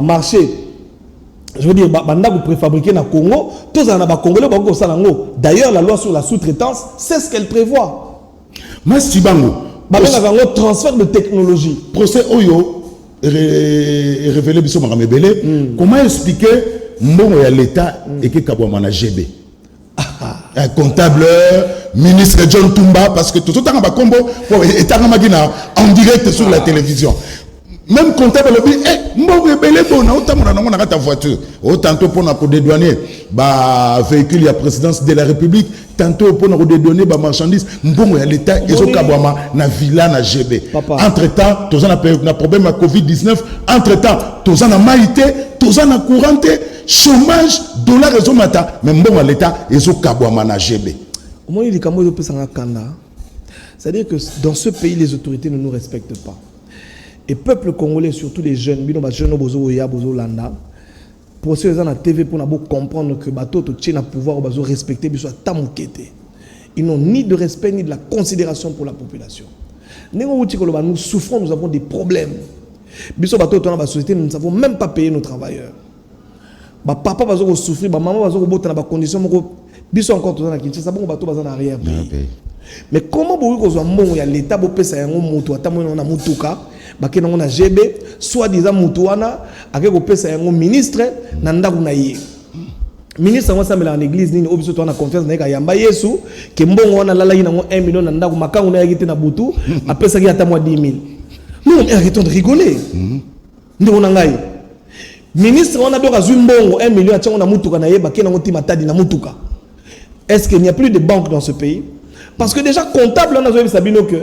marché. Je veux dire, vous préfabriquer dans le Congo, tous les Congolais, d'ailleurs, la loi sur la sous-traitance, c'est ce qu'elle prévoit. Mastibango. Un transfert de technologie. Procès Oyo révélé biso makamebele. Comment expliquer mbongo ya l'État et que Kabouama na GB? Un comptable, ministre John Tumba, parce que tout le temps, en direct sur la télévision. Même comptable le dit mbongo belé bon autant on a ta voiture tantôt pour na dédouaner ba véhicule ya présidence de la République tantôt pour na dédouaner ba marchandise mbongo ya l'état ezo kabwama na villa na GB. Entre-temps tous na problème à Covid-19, entre-temps tous na maïté tous na couranté chômage dollar ezo mata mais mbongo ya l'état ezo kabwama na GB. Comment il dit comment il peut s'en kanda? C'est-à-dire que dans ce pays les autorités ne nous respectent pas. Et peuple congolais, surtout les jeunes, pour ceux qui sont à la TV, pour comprendre que bateau tient à pouvoir respecter, ils n'ont ni de respect ni de la considération pour la population. Nous souffrons, nous avons des problèmes. Nous ne savons même pas payer nos travailleurs. Papa va souffrir, maman va souffrir dans des conditions biso encore tout dans la Kinshasa bon bateau bazana arrière pays. Mais comment vous pouvez dire que l'État peut payer un moto, on a mutuka, bakena on a GB, soit disant mutuana, avec au payer un ministre, nanda kunaye. Ministre on s'amène en église ni obiso to na confiance na yamba Yesu, que mbongo on a la ina 1 million nanda ku makanga na yagite na butu, après ça qui ata moi 10 000. Nous on arrêtons de rigoler. Ndio on ngai. Ministre on a doka zumbongo 1 million acha on a mutuka na yeba bakena ngoti matadi na mutuka. Est-ce qu'il n'y a plus de banques dans ce pays? Parce que déjà, comptable, on a dit que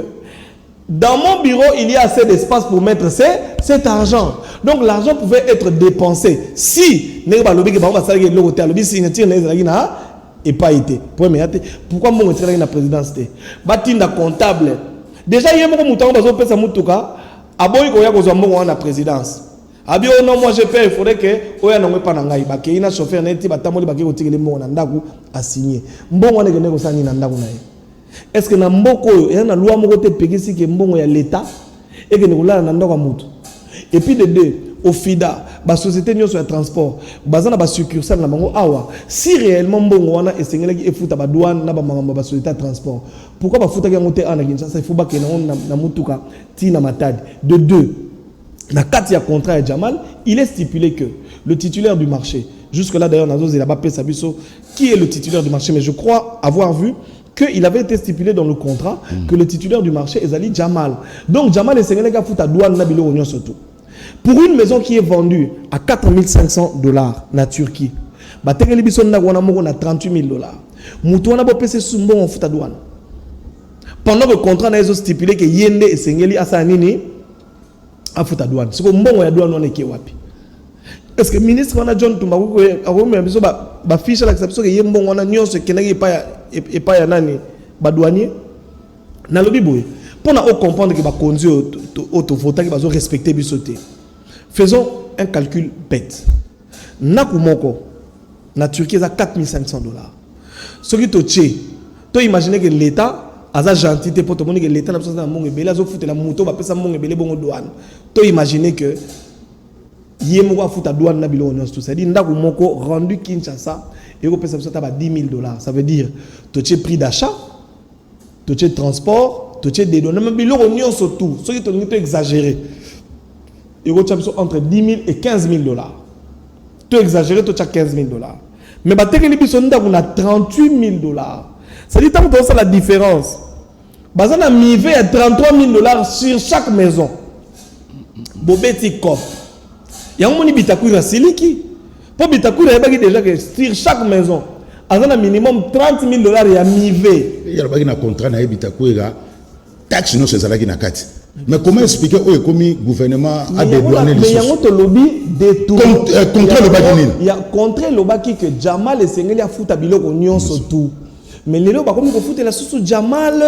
dans mon bureau, il y a assez d'espace pour mettre cet argent. Donc l'argent pouvait être dépensé. Si, et pas été. Pourquoi mon retrait la présidence? Batinda comptable. Déjà, il y a un mouton dans un moutuka. Aboy koya kozambo na présidence. Abi non moi je fais il faudrait que oya na pas na ngai ba ke ina chauffeur neti batamoli ba ke ko tigele mo na ndaku a signer. Mbongo ne ko sani na ndaku na ye. Est-ce que na mboko il y a na loi moko te pekisi ke mbongo ya l'état et que ne ko la na ndaku mutu. Et puis de deux au FIDA ba société nyo sur le transport bazana ba succursale na bango awa si réellement mbongo wana esengelaki efuta ba douane na ba mangamba ba société de transport pourquoi ba futa ke ngote ana Kinshasa il faut ba ke na mutuka ti na matadi. De deux la carte contrat et Jamal, il est stipulé que le titulaire du marché, jusque-là d'ailleurs, il n'a pas payé Sabiso, qui est le titulaire du marché, mais je crois avoir vu qu'il avait été stipulé dans le contrat que le titulaire du marché est Ali Jamal. Donc Jamal est Sénégalais qui a douane Nabilo Union surtout. Pour une maison qui est vendue à $4 500 en Turquie, bah Tegeli Bison Nagwana Moro na $38 000. Moutouana bo pese Sumbon en fout à douane. Pendant que le contrat n'a pas stipulé que Yende et Sénégalais à Sanini à fouta douane. C'est comme bon ya douane on est qui wapi. Est-ce que ministre on a John Tumbaku a remis un biso ba fiche la exception que yembon on a nyonso kenaki pas ya nani ba douanier na lobi boy. Pour na comprendre que ba konzi auto voter qui ba respecter bisoté. Faisons un calcul bête. Na kumoko na Turquie ça $4 500. Ce qui to tché. To imaginer que l'état Aza gentil pour tout le monde que l'État n'a pas besoin de mon ébélé, azo foutre la moto, va passer mon ébélé bon douane. To imaginer que yemo va foutre douane na bilo on tout ça dit ndaku moko rendu Kinshasa et ko pesa ça ba $10 000. Ça veut dire to tché prix d'achat, to tché transport, to tché dédouanement même bilo on surtout. Ce qui est exagéré. Et ko tché entre $10 000 et $15 000. To exagéré to tché $15 000. Mais ba tekeli biso ndaku na $38 000. Ça dit tant que ça la différence. Bazana mivé à $33 000 sur chaque maison. Bobeti cop. Il y a un moni bitakoura siliki. Pour bitakoura il y a déjà que sur chaque maison. Azana minimum $30 000 il y a mivé. Il y a un contrat na bitakoura. Taxe non c'est ça qui na kati. Mais comment expliquer où est commis gouvernement a dédouané les choses? Mais il y a un lobby détourné. Contre le baki. Il y a contre le baki que Jamal et Sengeli a foutu à biloko union surtout. Mais les gens comme ils foutent la sous Jamal.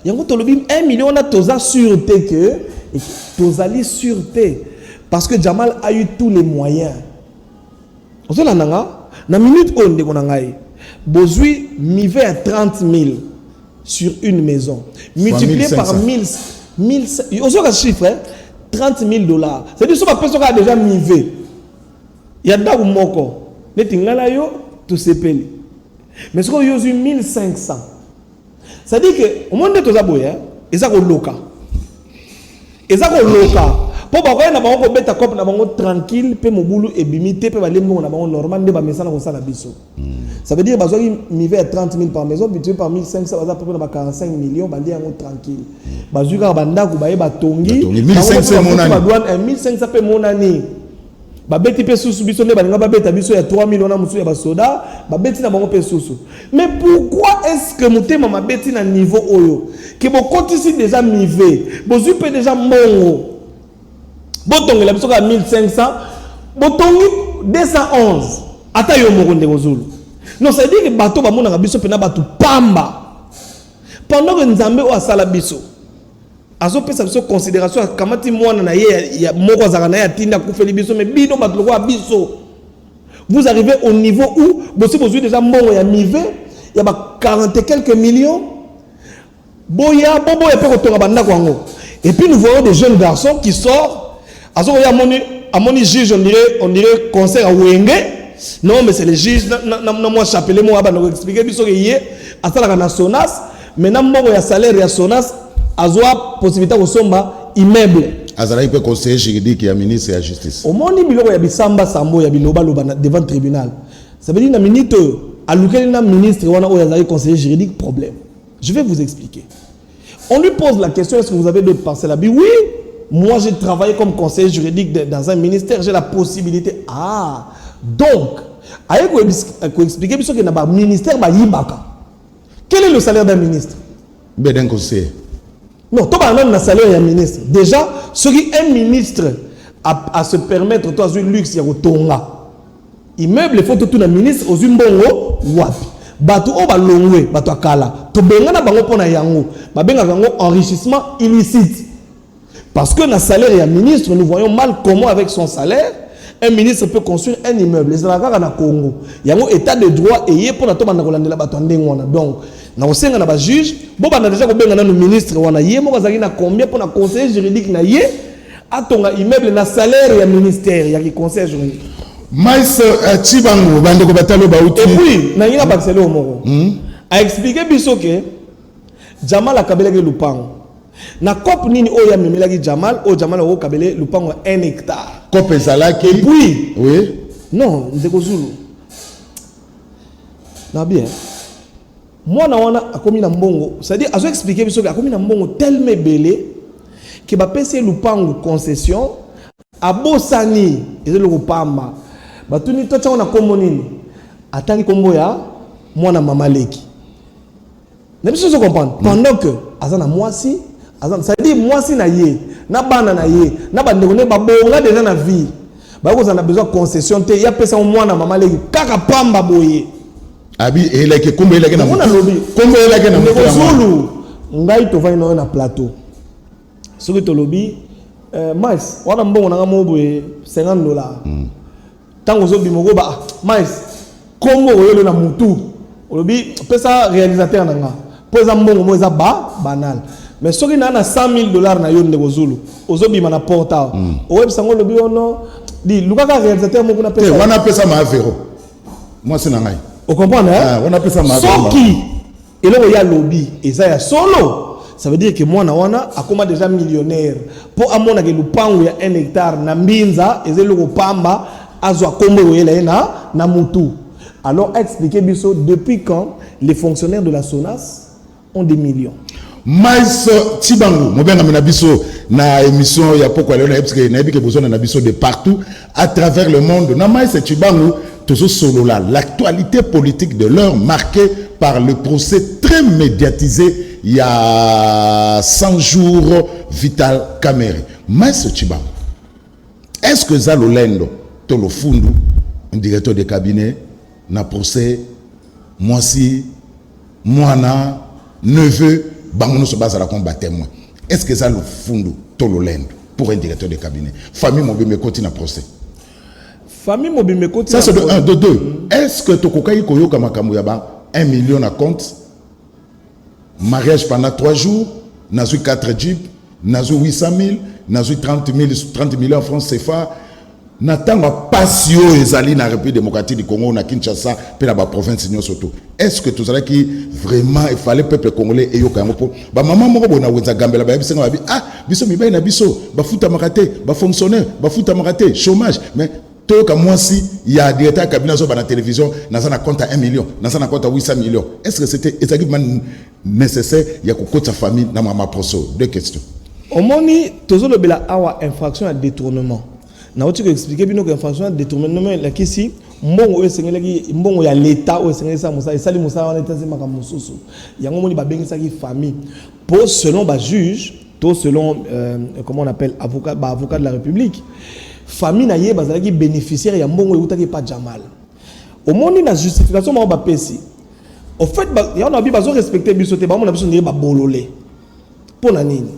Il y a un 1 million de toza sûreté que tozali sûreté parce que Jamal a eu tous les moyens. Vous avez na minute on de konangai. Bozui mivé à 30 000 sur une maison multiplié par 1000 on a chiffre $30 000. C'est-à-dire que la personne a déjà mivé. Il y a d'abord moko. Netingala yo tout se peli. Mais ce qu'on a eu 1500. C'est-à-dire que au monde de tous les aboyés, ils ont loca. Ils ont loca. Pour que na bango beta cop na bango tranquille, pe mobulu et bimité pe balé mo na bango normal de ba mesana ko sala biso. Ça veut dire bazo mivé à 30 000 par maison, multiplié par 1500, bazo à peu près na 45 millions, balé yango tranquille. Bazo ka banda ko baye batongi, 1500 monani. 1500 pe monani. Babeti pe susu biso ne balinga babeta biso ya 3 millions na musu ya basoda babeti na bango pe susu. Mais pourquoi est-ce que mutema mabeti na niveau oyo que bokotisi déjà mivé bozu pe déjà mongo botongi la biso ka 1500 botongi 211 ata yo moko ndeko zulu. Non, ça veut dire que bato ba mona biso pe na bato pamba pendant que nzambe o asala biso azo pesa biso considération kamati mwana na ye ya moko zaka na ya tinda kufeli biso mais bino batloko a biso. Vous arrivez au niveau où bossi bozui déjà mbongo ya mivé ya ba 40 et quelques millions boya bobo ya pe ko tonga banda kwango. Et puis nous voyons des jeunes garçons qui sortent azo ya moni juge on dirait concert à Wenge non mais c'est le juge moi chapelet moi ba no expliquer biso que yé asala na Sonas maintenant mbongo ya salaire ya Sonas azwa possibilité ko somba immeuble azala peut conseiller juridique ya ministre ya justice au moni biloko ya bisamba sambo ya biloba loba devant tribunal ça veut dire na minute alukeli na ministre wana o yazali conseiller juridique problème je vais vous expliquer on lui pose la question est-ce que vous avez d'autres parcelles à oui moi j'ai travaillé comme conseiller juridique dans un ministère j'ai la possibilité donc aye ko expliquer biso que na ba ministère ba yibaka quel est le salaire d'un ministre d'un conseiller non toi ba non na salaire d'un ministre déjà ce qui un ministre à se permettre toi un luxe ya kotonga immeuble faut tout na ministre aux mbongo wapi bato o ba longwe bato akala to benga na bango pona yango ba benga yango enrichissement illicite parce que na salaire ya ministre nous voyons mal comment avec son salaire un ministre peut construire un immeuble les alaka na Congo yango état de droit et pour na to banda kolandela bato ndenge wana donc na osenga na ba juge bo banda déjà ko benga na ministre wana yé mo bazaki na combien pour na conseiller juridique na yé atonga immeuble na salaire ya ministère ya ki conseiller juridique mais Chibango bande ko batalo ba outi et puis na ngina baxelo moko a expliquer biso que Jamal akabela ke lupango na cop nini o ya memelaki Jamal o kabele lupango 1 hectare cop ezalaki oui oui non ndeko Zulu na bien moi na wana akomi na mbongo c'est-à-dire azo expliquer biso que akomi na mbongo tellement belé que ba pese lupango concession abosani ezelo kopamba batuni to tshana kombo nini atangi kombo ya mwana mama leki na biso se comprendre pendant que azana mwasi azana ça dit mwasi na ye na bana na ye na bandeko ne babonga déjà na vie ba ko zana besoin concession te ya pesa mwana mama leki kaka pamba boye abi eleke kombo eleke na mwana lobi kombo eleke na mwana Zulu ngai to vai na plateau soki to lobi mais wana mbongo na mobo $50 tango zo bimoko ba mais kombo oyelo na mutu olobi pesa réalisateur nanga pesa mbongo mo eza banal mais soki na $100,000 na yo ndeko Zulu ozobima na portal web sango lobi ono di lukaka réalisateur moko na pesa wana pesa ma véro moi c'est na ngai on comprend hein wana pesa ma soki eloko ya lobby eza ya solo ça veut dire que moi na wana akoma déjà millionnaire pour amona ke lupango ya 1 hectare na mbinza ezelo kopamba azwa kombo oyela na mutu alors expliquez biso depuis quand les fonctionnaires de la Sonas ont des millions mais Chibango mobenga na biso na émission ya poko lelo na parce na bike besoin na biso de partout à travers le monde na mais Chibango toujours solo là l'actualité politique de l'heure marquée par le procès très médiatisé il y a 100 jours Vital Kamerhe. Mais ce Chibango, est-ce que Zalolendo, Tolo Fundu, un directeur de cabinet, n'a procès, moi si, Moana, neveu, Bangono se base à la combat témoin. Est-ce que Zalo Fundu, Tolo Lendo, pour un directeur de cabinet, famille Mobime Koti n'a procès? Famille Mobime Koti. Ça c'est de 1, de 2. Est-ce que Tokokai Koyo Kamakamuyaba, 1 million à compte? Mariage pendant 3 jours, n'a eu 4 jeeps, n'a eu 800 000, n'a eu 30 millions en francs CFA. N'attend pas si ezali na République démocratique du Congo, na Kinshasa, puis dans la province surtout. Est-ce que tout ça qui vraiment il fallait peuple congolais et yoka ngopo ba maman moko bona weza gambela ba bisenga ba bi biso mibai na biso ba futa makate ba fonctionnaire ba futa makate chômage mais toka mwasi il y a directeur cabinet sur la télévision dans un compte à 1 million dans un compte à 800 millions. Est-ce que c'était exactement nécessaire il y a ko sa famille dans ma proso? Deux questions. Au moni tozo le bela awa infraction à détournement. Na oti ko expliquer bino que infraction à détournement la kisi mbongo esengelaki mbongo ya l'état o esengelisa musa esali musa wana etazima ka mususu. Yango moni ba bengisa ki famille pour selon ba juge, to selon comment on appelle avocat de la République. Famille na ye bazalaki bénéficiaire ya mbongo eutaki pa Jamal. Au moni na justification ma ba pesi. Au fait ya on a bi bazo respecter biso te ba mona biso ndé ba bololé. Pour na nini?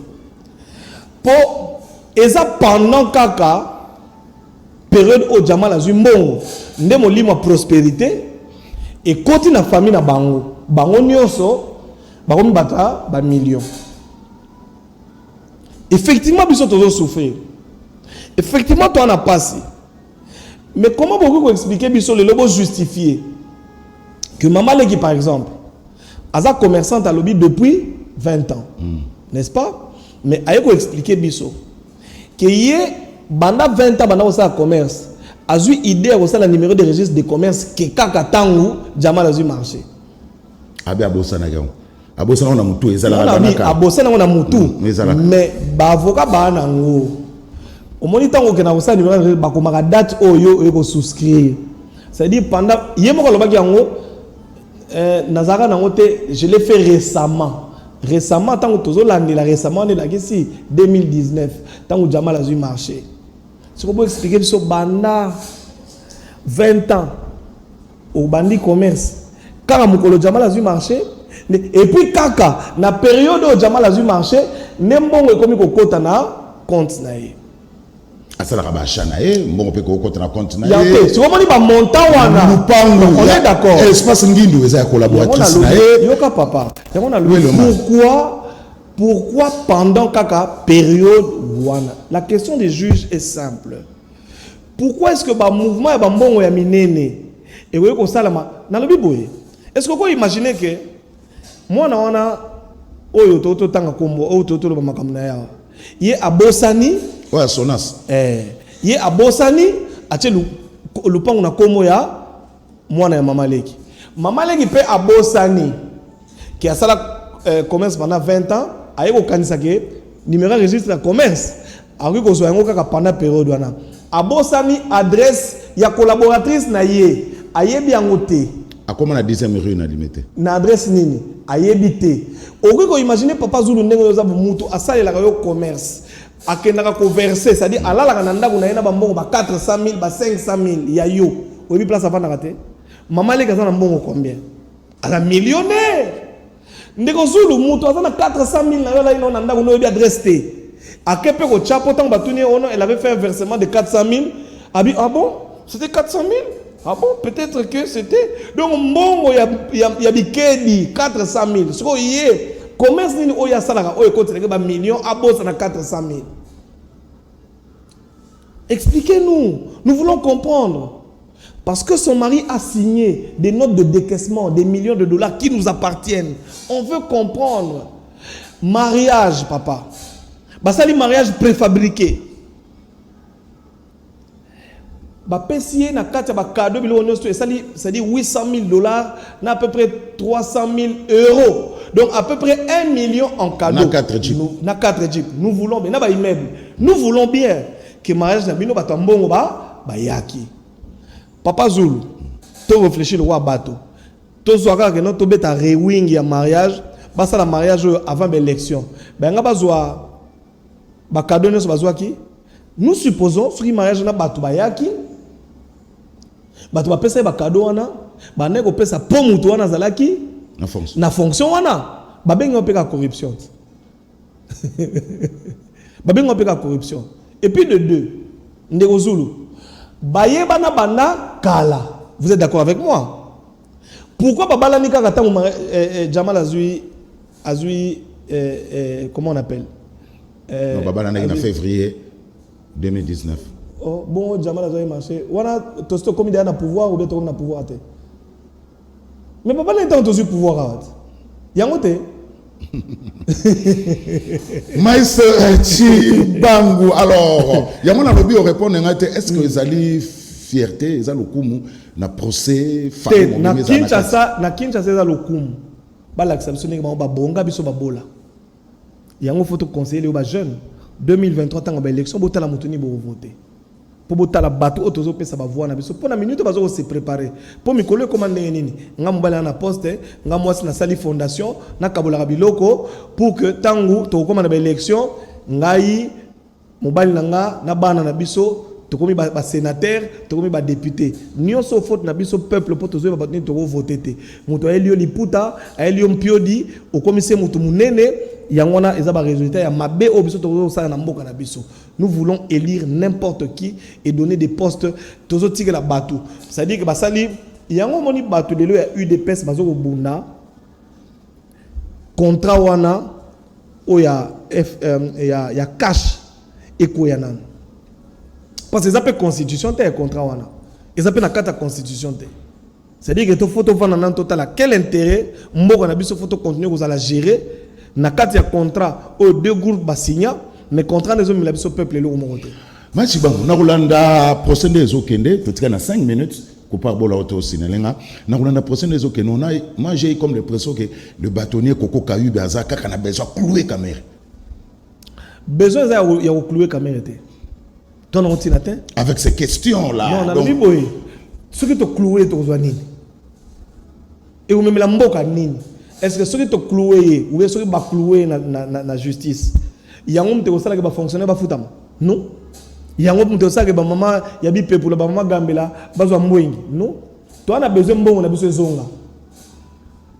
Pour eza pendant kaka période au Jamal azui mbongo nde molimo prospérité et koti na famille na bango nyonso bakomi bata ba millions. Effectivement biso tozo souffrir. Effectivement toi na passé Mais comment beaucoup expliquer biso le lobo justifier que Maman Leki par exemple, Aza commerçante à lobby depuis 20 ans, n'est-ce pas? Mais ayeko expliquer biso que y banda 20 ans banda au commerce, a eu idée au la numéro de registre de commerce que kaka tangu Jamal a eu marché. Abi abosana gao. Abosana na mutu ezala na banaka. Abosana na mutu. Mais ba avocat ba na ngo. Au moment tango que na au numéro ba komaka date oyo eko souscrire. C'est-à-dire pendant yemo ko lobaki yango nazara na ngote je l'ai fait récemment. Récemment, tant que tu as récemment, on est là, 2019, tant que Jamal a eu marché. Ce qu'on peut expliquer, c'est que banda 20 ans au bandi commerce, quand Mukolo Jamal a eu marché, et puis kaka, na période où Jamal a eu marché, n'embongo comme il côté na compte naïe. Asala kabashana mbongo pe ko kota na compte na ye si on dit ba montant wana on est d'accord espace ngindu eza collaboratrice na ye yoka papa on a pourquoi pendant kaka période wana la question des juges est simple. Pourquoi est-ce que ba mouvement ba mbongo ya minene et oui ko salama na lobi boye est-ce que vous imaginez que moi na wana oyo toto tanga kombo oyo toto lo makamna ya ye abosani ouais sonas ye abosani atie lupango na komo ya mwana ya Maman Leki. Maman Leki pe abosani qui a sala commerce pendant 20 ans ayeko kanisa ke numéro registre de commerce aki ko soyango kaka pendant période wana abosani adresse ya collaboratrice na ye ayebi yango te akoma na 10e rue na limité na adresse nini ayebi te oki ko imaginer papa Zulu ndenge yo za mutu asalela yo commerce akendaka ko verser c'est-à-dire alala na ndako na yena ba mbongo ba 400 000 ba 500 000 ya yo oyebi place avant na te Maman Leki azana mbongo combien ala millionnaire ndeko Zulu mutu azana 400 000 na yo la ino na ndako no yebi adresse te akepe ko chapo tant batuni ono elle avait fait un versement de 400 000 abi ah bon c'était 400 000. Ah bon, peut-être que c'était. Donc, mbongo ya bikedi 400 000. Ce qu'on y est, commerce ni oya salaka, oya kote leke ba million, abos na 400 000. Expliquez-nous. Nous voulons comprendre. Parce que son mari a signé des notes de décaissement, des millions de dollars qui nous appartiennent. On veut comprendre. Mariage, papa. Basali mariage préfabriqué. Pesier na kati ba cadeau bilo onosto c'est-à-dire 800 000 dollars na à peu près 300 000 euros. Donc à peu près 1 million en cadeau. Na 4 jeeps. Nous voulons bien na ba immeuble. Nous voulons bien que mariage na bino batambongo ba yaki. Papa Zulu, to réfléchir le roi bateau. To zoaka que non to beta rewing ya mariage, ba ça la mariage avant l'élection. Ben nga ba zoa ba cadeau ne so ba zoa ki. Nous supposons ce qui mariage na bateau ba yaki. Bato ba pesa ba cadeau wana ba ne ko pesa po mutu wana zalaki na fonction wana ba benga peka corruption ba benga peka corruption et puis de deux ndeko Zulu ba yeba na banda kala. Vous êtes d'accord avec moi? Pourquoi ba balani kaka tangu Jamal azui comment on appelle non ba balani en février 2019. Oh, bon, Jamal a marché. Voilà, tosto comme il a un pouvoir ou bien on a pouvoir. Mais papa n'a pas entendu pouvoir. Il y a un côté. Maïs Bangu. Alors, il y a mon lobby au répondre. Est-ce que vous allez fierté, ils ont le coup, na procès, na Kinshasa, ils ont le coup. Ba l'acception n'est pas bonga biso ba bola. Il y a un photo conseiller les jeunes. 2023 tant élection, bota la mutuni bo voter. Pour botter la bateau autozo pesa ba voix na biso. Pour na minute bazo se préparer. Pour mi coller commander nini. Nga mobala na poste, nga mwasi na sali fondation, na kabola biloko pour que tangu to commande ba élection, ngai mobali na bana na biso to komi ba sénateur, to komi ba député. Nyonso faute na biso peuple pour tozo ba batni to voter te. Muto elio liputa, elio mpiodi, o commissaire mutu munene. Yangona ezaba résultat ya mabe obiso to sa na mboka na biso. Nous voulons élire n'importe qui et donner des postes tozo tige la batu. C'est-à-dire que basali yango moni batu lelo ya UDPS bazoko bunda contrat wana o ya cash eko yana. Parce que ça peut constitution te contrat wana. Et ça peut na carte constitution. C'est-à-dire que il faut vendre en total quel intérêt mboko na biso faut continuer vous la gérer na carte ya contrat aux deux groupes ba signa mais contrat les hommes la biso peuple le mokote. Merci beaucoup. Na Rolanda procès des okende tout na 5 minutes pour pas bola auto sinelenga. Na Rolanda procès des okende on a moi j'ai comme l'impression que le bâtonnier Koko Kayu Bazaka kana besoin clouer caméra. Besoin ya clouer caméra té. Ton ordinateur avec ces questions là. Non, donc boy. Ce qui te clouer to zwanini. Et vous même la mboka nini. Est-ce que ce qui te cloué ou est-ce que ba cloué na justice? Il y a un homme qui va que ba fonctionner ba futama. Non. Il y a un homme qui va que ba maman ya bi pour la maman gambela ba zo mwengi. Non. Toi on a besoin bon on a besoin zonga.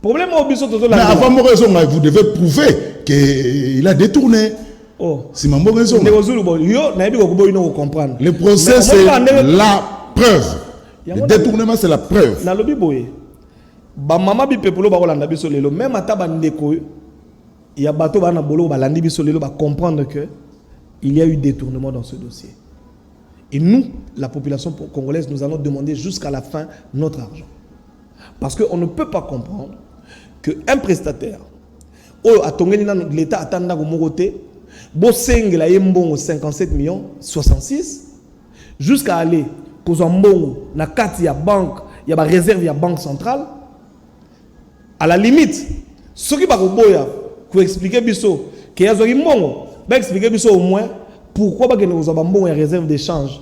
Problème au biso to la. Mais avant mon raison vous devez prouver que il a détourné. Oh. Si ma bonne raison. Le procès c'est la preuve. Le détournement c'est la preuve. Na lobi boye. Ba mama bi pepolo ba kolanda biso lelo même ata ba ndeko ya bato ba na bolo ba landi biso lelo ba comprendre que il y a eu détournement dans ce dossier. Et nous, la population congolaise, nous allons demander jusqu'à la fin notre argent. Parce qu'on ne peut pas comprendre qu'un prestataire, l'État attend à Moroté, Bosengela Yembongo 57 millions, 66, jusqu'à aller, Kozambongo, na carte ya banque, il y a une réserve ya banque centrale. À la limite, ce qui va vous expliquer biso, qu'il y a un mbongo, va expliquer biso au moins pourquoi pas que nous avons une réserve d'échange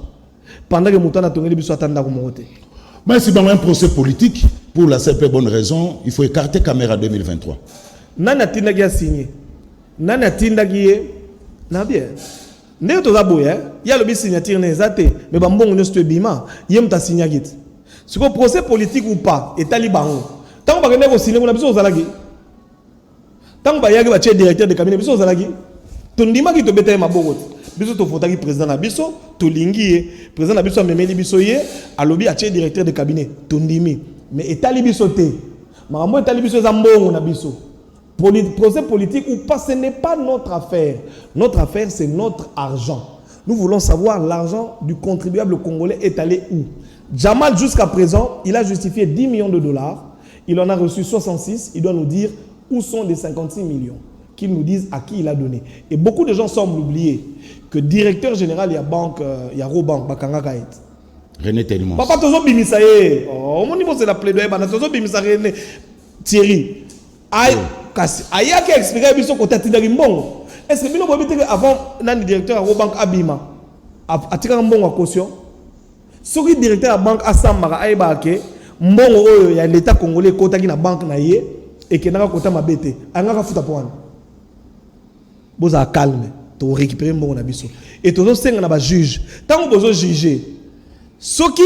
pendant que nous avons une biso attendre à Moroté. Mais si un procès politique, pour la simple bonne raison, il faut écarter caméra 2023. Nana Tindagi a signé. Nana Tindagi na bien. N'est to zaboya, il y a le signature nezate, mais ba mbongo nyosto bima, yem ta signa git. Ce que procès politique ou pas, et taliban. Tant ba ngene ko signer na biso zalagi. Tant ba yagi ba che directeur de cabinet biso zalagi. To ndima ki to beta maboko. Biso to fotaki président na biso, to lingi président na biso memeli biso ye, alobi a che directeur de cabinet, to ndimi. Mais etali biso te. Makambo etali biso za mbongo na biso. Procès politique ou pas, ce n'est pas notre affaire. Notre affaire, c'est notre argent. Nous voulons savoir l'argent du contribuable congolais est allé où. Jamal, jusqu'à présent, il a justifié 10 millions de dollars. Il en a reçu 66. Il doit nous dire où sont les 56 millions. Qu'il nous dise à qui il a donné. Et beaucoup de gens semblent oublier que directeur général, il y a banque, il y a Robank, Bakanga Kaït. René Tellemans. Papa, tozo bimisaye. Oh, mon niveau, c'est la plaidoyer. Tozo bimisaye René. Thierry. Aïe. Aya qui a expliqué biso côté tindaki mbongo. Est-ce que bino bobi te avant nani directeur à banque abima atika mbongo a caution. Soki directeur à banque asambaka aiba ke mbongo oyo ya l'état congolais kotaki na banque na ye et que naka kota mabete angaka futa poana. Boza calme to récupérer mbongo na biso et tozo senga na ba juge. Tant bozo juger soki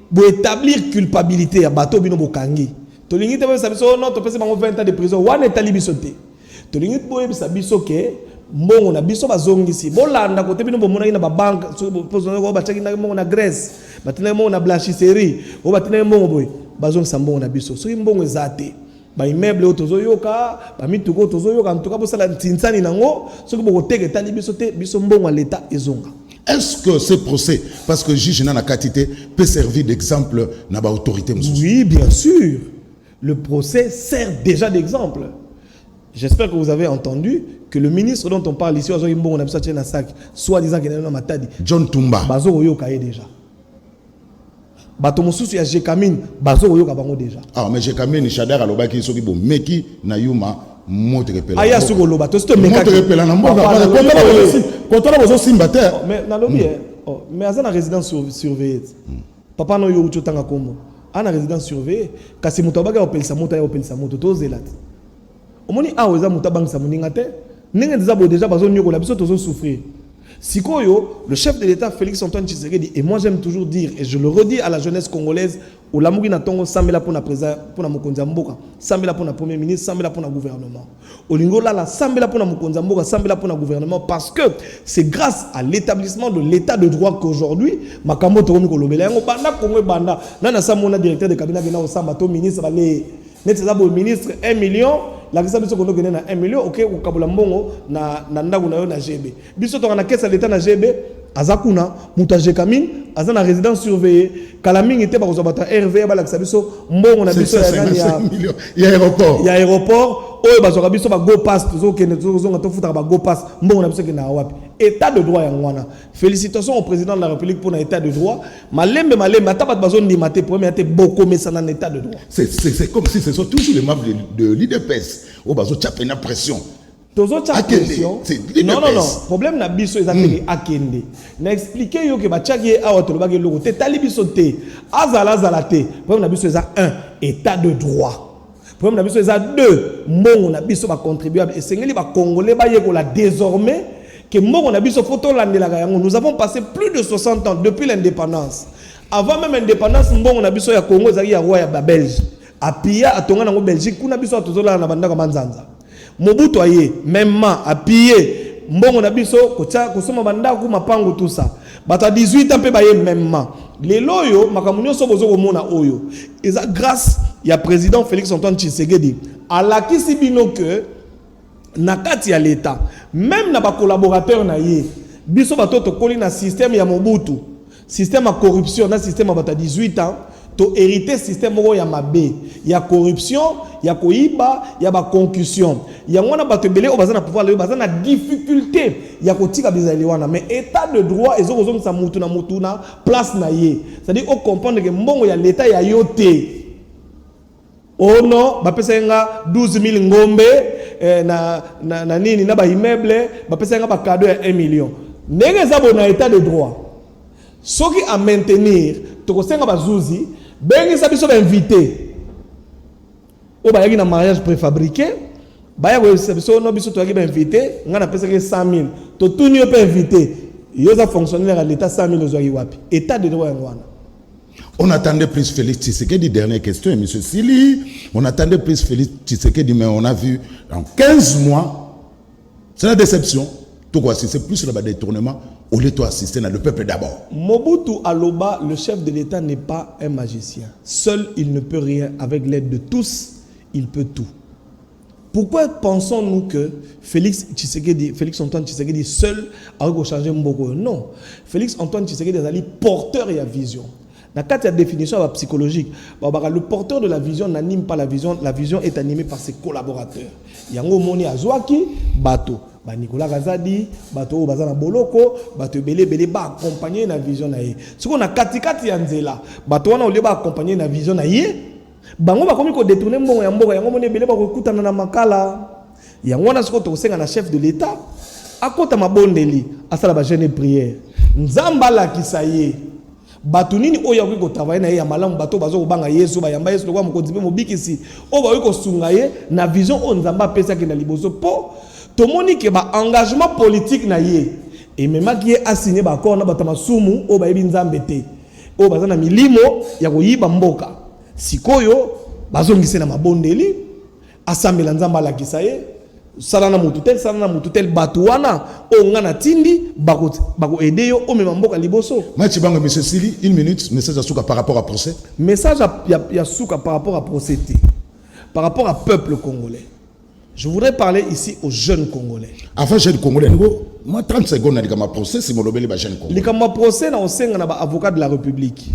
bo établir culpabilité ya bato bino bokangi. Tolingi te biso non to pese bango 20 ans de prison wana etali biso te tolingi boye biso ke mbongo na biso bazongisi bolanda kote bino bomona na ba banque so pozona ko bataki na mbongo na Grèce batina mbongo na blanchisserie o batina mbongo boye bazongisa mbongo na biso so mbongo ezate ba immeuble otozo yoka ba mituko tozo yoka en tout cas bosala ntinsani nango so ko bokoteka etali biso te biso mbongo à l'état ezonga. Est-ce que ce procès, parce que juge Nana Katité, peut servir d'exemple dans l'autorité? Oui, bien sûr. Le procès sert déjà d'exemple. J'espère que vous avez entendu que le ministre dont on parle ici, soit disant qu'il est dans Matadi, John Tumba, Bazo Oyoka est déjà. Batomosus ya Jekamine, Bazo Oyoka bango déjà. Ah, mais Jekamine, Chadar Alobaki, Sokibo, Meki, Nayuma, Motrepela. Aya Sugo Loba, to sto Meki. Motrepela, quand on a besoin de Simbataire. Mais mais Azana résidence surveillée. Papa no yo utanga kombo. Ana résidence surveillée kasi mutabaga opel sa moto to zelat omoni aweza mutabang sa moninga te ninga dizabo déjà bazo nyoko la biso tozo souffrir sikoyo le chef de l'État Félix Antoine Tshisekedi et moi j'aime toujours dire et je le redis à la jeunesse congolaise au lamugi na tongo sambela pour na président pour na mokonzi mboka sambela pour na premier ministre sambela pour na gouvernement olingo la sambela pour na mokonzi mboka sambela pour na gouvernement parce que c'est grâce à l'établissement de l'état de droit qu'aujourd'hui makambo to ko lobela yango banda kongo banda na samona directeur de cabinet na osamba to ministre balé net ça bo ministre 1 million la kisa biso kono na 1 million OK ko kabula mbongo na ndaku na yo na GB biso to na caisse à l'état na GB azakuna mutage kamine azana résidence surveillée kalaming était par ozabata RV ba la sabiso mbongo na biso ya gani ya aéroport oyo bazoka biso ba go pass zo kene zo ngato futa ba go pass mbongo na biso kena wapi état de droit ya ngwana. Félicitations au président de la République pour un état de droit. Malembe atabat bazo ndimate pour mais ate boko mais ça en état de droit. C'est comme si ce sont toujours les membres de l'IDPS au bazo tchapé na pression. Tozo tcha pression. Non. Problème na biso ezateli akende. Na expliquer yo ke ba tchaki awa to lobaki loko te tali biso te. Azala te. Problème na biso eza 1 état de droit. Problème na biso eza 2 mbongo na biso ba contribuable et sengeli ba congolais ba yekola désormais que mbongo na biso photo landelaka yango. Nous avons passé plus de 60 ans depuis l'indépendance. Avant même l'indépendance mbongo na biso ya Congo ezaki ya roi ya Belge. Apia atonga nango Belgique kuna biso atozola na bandaka manzanza. Mobutu aye même appuyé mbongo na biso kocha kosoma bandako mapango tout ça bata 18 ans pe baye même les loyo makamunyo so bozo komona oyo eza grâce ya président Félix Antoine Tshisekedi alakisi bino que na kati ya l'état même na ba collaborateur na ye biso bato to koli na système ya Mobutu système à corruption na système à bata 18 ans to hériter système moko ya mabe ya corruption ya koiba ya ba concussion ya ngona bato belé o bazana pouvoir le bazana difficulté ya kotika bizali wana mais état de droit ezokozom sa mutu na place na ye c'est-à-dire on comprendre que mbongo ya l'état ya yote oh non ba pesa nga 12000 ngombe na nini na ba immeuble ba pesa nga ba cadeau ya 1 million ndenge za bona état de droit soki à maintenir to kosenga bazuzi bengi sa biso ba invité o ba yaki na mariage préfabriqué ba ya ko sa biso no biso to yaki ba invité nga na pesa ke 100000 to tuni yo pe invité yo za fonctionnaire à l'état 100000 zo wapi état de droit ngwana. On attendait plus Félix Tshisekedi. Dernière question, M. Sili. On attendait plus Félix Tshisekedi, mais on a vu en 15 mois, c'est la déception. Tout quoi, c'est plus le détournement. Au lieu d'assister le peuple d'abord. Mobutu Aloba, le chef de l'État, n'est pas un magicien. Seul, il ne peut rien. Avec l'aide de tous, il peut tout. Pourquoi pensons-nous que Félix Antoine Tshisekedi seul a changer Mboko? Non. Félix Antoine Tshisekedi est porteur et à vision. Dans la définition psychologique, le porteur de la vision n'anime pas la vision est animée par ses collaborateurs. Yango Moni Azwaki, Bato, Nicolas Gazadi, Bato Bazana Boloko, Bato Belé ba accompagner la vision naïe. Ce qu'on a katikati yanzela, Bato wana oleba accompagner la vision naïe, bango ba komi ko détourner mbongo ya mboka yango moni belé ba ko kutana na makala. Yango wana siko to senga na chef de l'État, akota mabondeli, asala ba jeune prière. Nzambala kisaye. Bato nini oya ko travailler na ye ya malamu bato bazo kobanga Yesu ba yamba Yesu lokwa mokonzi pe mobikisi o ba ko sunga ye na vision on nzamba pesa ke na liboso po to moni ke ba engagement politique na ye et même ki ye a signé ba accord na bato masumu o ba yebi nzambe te o baza na milimo ya koyiba mboka sikoyo bazongise na mabondeli asambela nzamba la kisaye salana mututel batuana o ngana tindi bako aider yo o mema mboka liboso. Mathieu Bango, M. Sili, 1 minute, message à Souka par rapport à procès. Message à Souka par rapport à procès, par rapport à peuple congolais. Je voudrais parler ici aux jeunes congolais. Enfin, jeunes congolais, moi 30 secondes dans le procès, c'est mon lobby les jeunes congolais. Le procès na osenga na ba avocat de la République.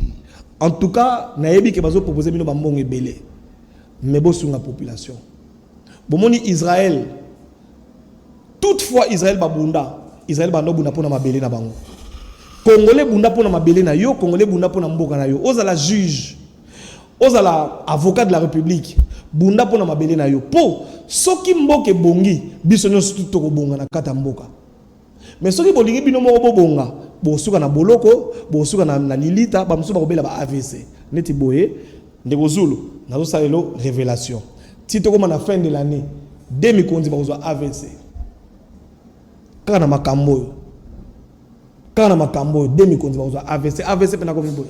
En tout cas, na yebi ke bazo proposer bino ba mbongo ebele. Mais bo sunga population. Bomoni Israël. Toutefois Israël babunda bando bunda pona mabele na bango. Congolais bunda pona mabele na yo, Congolais bunda pona mboka na yo. Ozala juge, ozala avocat de la République, bunda pona mabele na yo. Po soki mboke bongi biso nyo to ko bonga na kata mboka. Mais soki bolingi bino moko bonga, bo suka na boloko, bo suka na lilita, ba msuba ko bela ba AVC. Neti boye ndeko Zulu, nazo salelo révélation. Ti to ko na fin de l'année, demi konzi ba ko AVC. Kana makambo demi konzi bazo AVC pena komi boy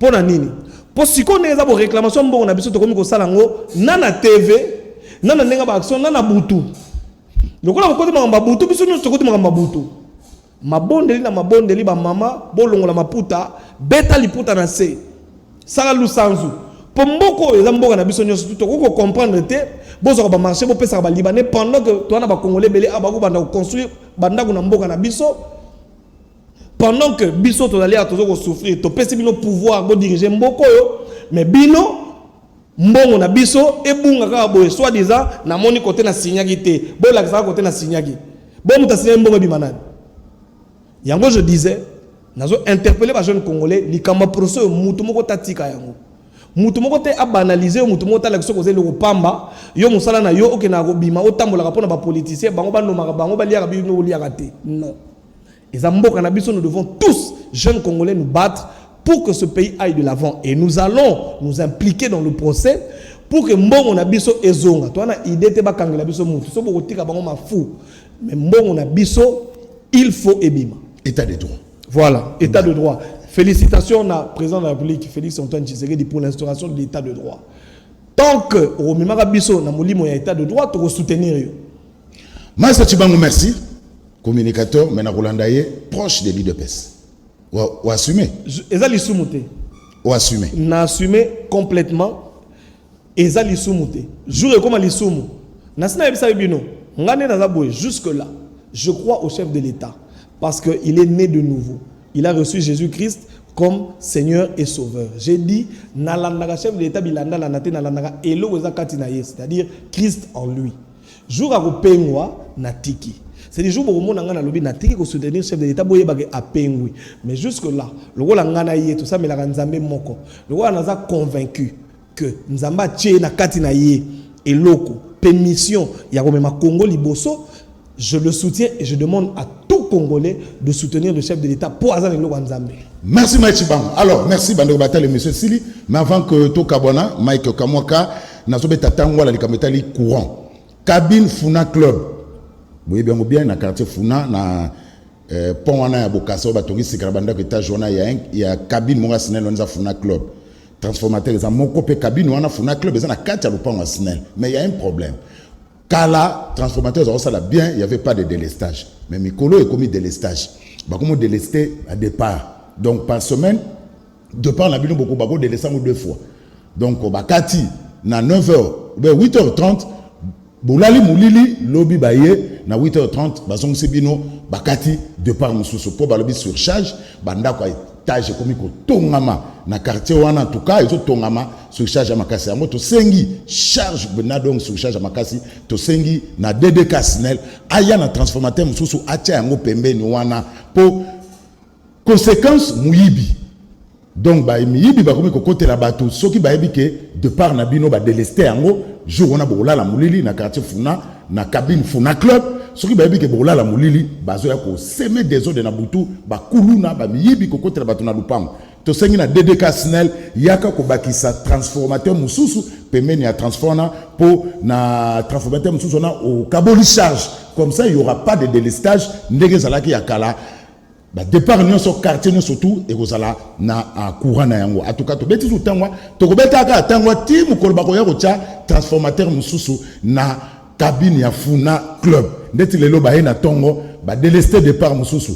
pona nini po siko neza bo réclamation mbongo na biso to komi ko sala ngo nana TV nana nenga ba action nana butu lokola ko mama butu biso nyo to ko mama butu mabondeli ba mama bolongola maputa beta liputa na se sala lusanzu po mboko eza mboka na biso nyo to ko comprendre te bozo ba marché bo pesa ba libanais pendant que toi na ba congolais belé abako banda construire banda ko na mboka na biso pendant que biso to aller à toujours souffrir, to pesi bino pouvoir bo diriger mboko yo, mais bino mbongo na biso e bunga ka boye soit disant na moni côté na signaki te, bo la ka côté na signaki. Bo muta signé mbongo bi manani. Yango je disais, nazo interpeller ba jeune congolais, likamba proso mutu moko tatika yango. Mutu moko te a banaliser, mutu moko ta la kiso koze le pamba, yo musala na yo okena ko bima otambola ka pona ba politicien bango ba nomaka bango ba liaka bi no liaka te. Non. Et Zambo Cannabis, nous devons tous, jeunes Congolais, nous battre pour que ce pays aille de l'avant. Et nous allons nous impliquer dans le procès pour que Mbongo Nabiso ezonga. Toi, on a idée de bakangela biso moutou. So boko tika bango ma fou. Mais Mbongo Nabiso, il faut ebima. État de droit. Voilà, état de droit. Félicitations au président de la République, Félix Antoine Tshisekedi, pour l'instauration de l'état de droit. Tant que Romimara Biso na molimo ya état de droit, tu vas soutenir yo. Massa Chibango, merci. Communicateur, mais Rolandaye, proche de l'IDPS. Ou assumer. Ezali soumouté. Ou assumer. N'a assumé complètement. Ezali soumouté. Jour comme ali soumou. Nasna ebisa bino. Ngane nazaboué jusque là. Je crois au chef de l'État parce que il est né de nouveau. Il a reçu Jésus-Christ comme Seigneur et Sauveur. J'ai dit nalandaka chef de l'État bilanda lanate nalandaka elo ezakati na ye, c'est-à-dire Christ en lui. Jour à pengwa natiki. C'est des jours où on a lobby natiki ko soutenir le chef de l'État boye bagé à pengwi. Mais jusque là, le rôle ngana yé tout ça mais la nzambe moko. Le rôle naza convaincu que nzamba tché na kati na yé et loko permission ya ko mema Congo liboso. Je le soutiens et je demande à tout Congolais de soutenir le chef de l'État pour Azan et Nzambe. Merci Maïchi Bang. Alors, merci Bandeko Batal et M. Sili. Mais avant que Tokabona, Mike Kamwaka, Nasobe Tatangwa, la Likametali courant. Cabine Funa Club. Vous voyez bien, dans le quartier Funa, dans le pont à Bokasso, Batori, Sikarabanda, étage, il y a cabine Mora Sinel, on a Funa Club. Transformateur, ils ont mon copé cabine, on a Funa Club, ils ont 4 pont à Sinel. Mais il y a un problème. Kala, transformateur, ça l'a bien, il n'y avait pas de délestage. Mais Mikolo est commis délestage. Bah, comment délester à départ? Donc, par semaine, départ, on a beaucoup de délestage 2 fois. Donc, au Bakati, na 9h, 8h30, Boulali Moulili, lobby baye, na 8h30, Bazong Sebino, Bakati, départ Moussoussou, pour balobi surcharge, Banda quoi, étage comme ko tongama, na quartier wana en tout cas, ils ont tongama, surcharge à Makasi. Amo to sengi, charge, benadong surcharge à Makasi, to sengi, na DDK Snel, aya na transformateur Moussoussou, atia yango pembe ni wana, pour conséquence Mouyibi. Donc, bah, Miyibi, bah, comme côté la bateau, ce qui va que de par Nabino, bah, délesté en haut, jour on a boula la moulili, na quartier Funa, na cabine Funa Club, ce qui va que boula la moulili, bah, zoya ko semer des eaux de Nabutu, bah, Kuluna, bah, Miyibi, côté la bateau na lupang. To sengi na DDK Snel, yaka ko bakisa transformateur Moussoussou, pemeni a transforma, pour na transformateur Moussoussou na au caboli charge. Comme ça, il n'y aura pas de délestage, ndege zalaki yakala. Bah départ nous sur quartier nous surtout et vous allez na courant na yango en tout cas to beti tout temps to ko beta ka tangwa ti mu ko ba ko yako cha transformateur mususu na cabine ya Funa Club ndeti lelo ba na tongo ba délester départ mususu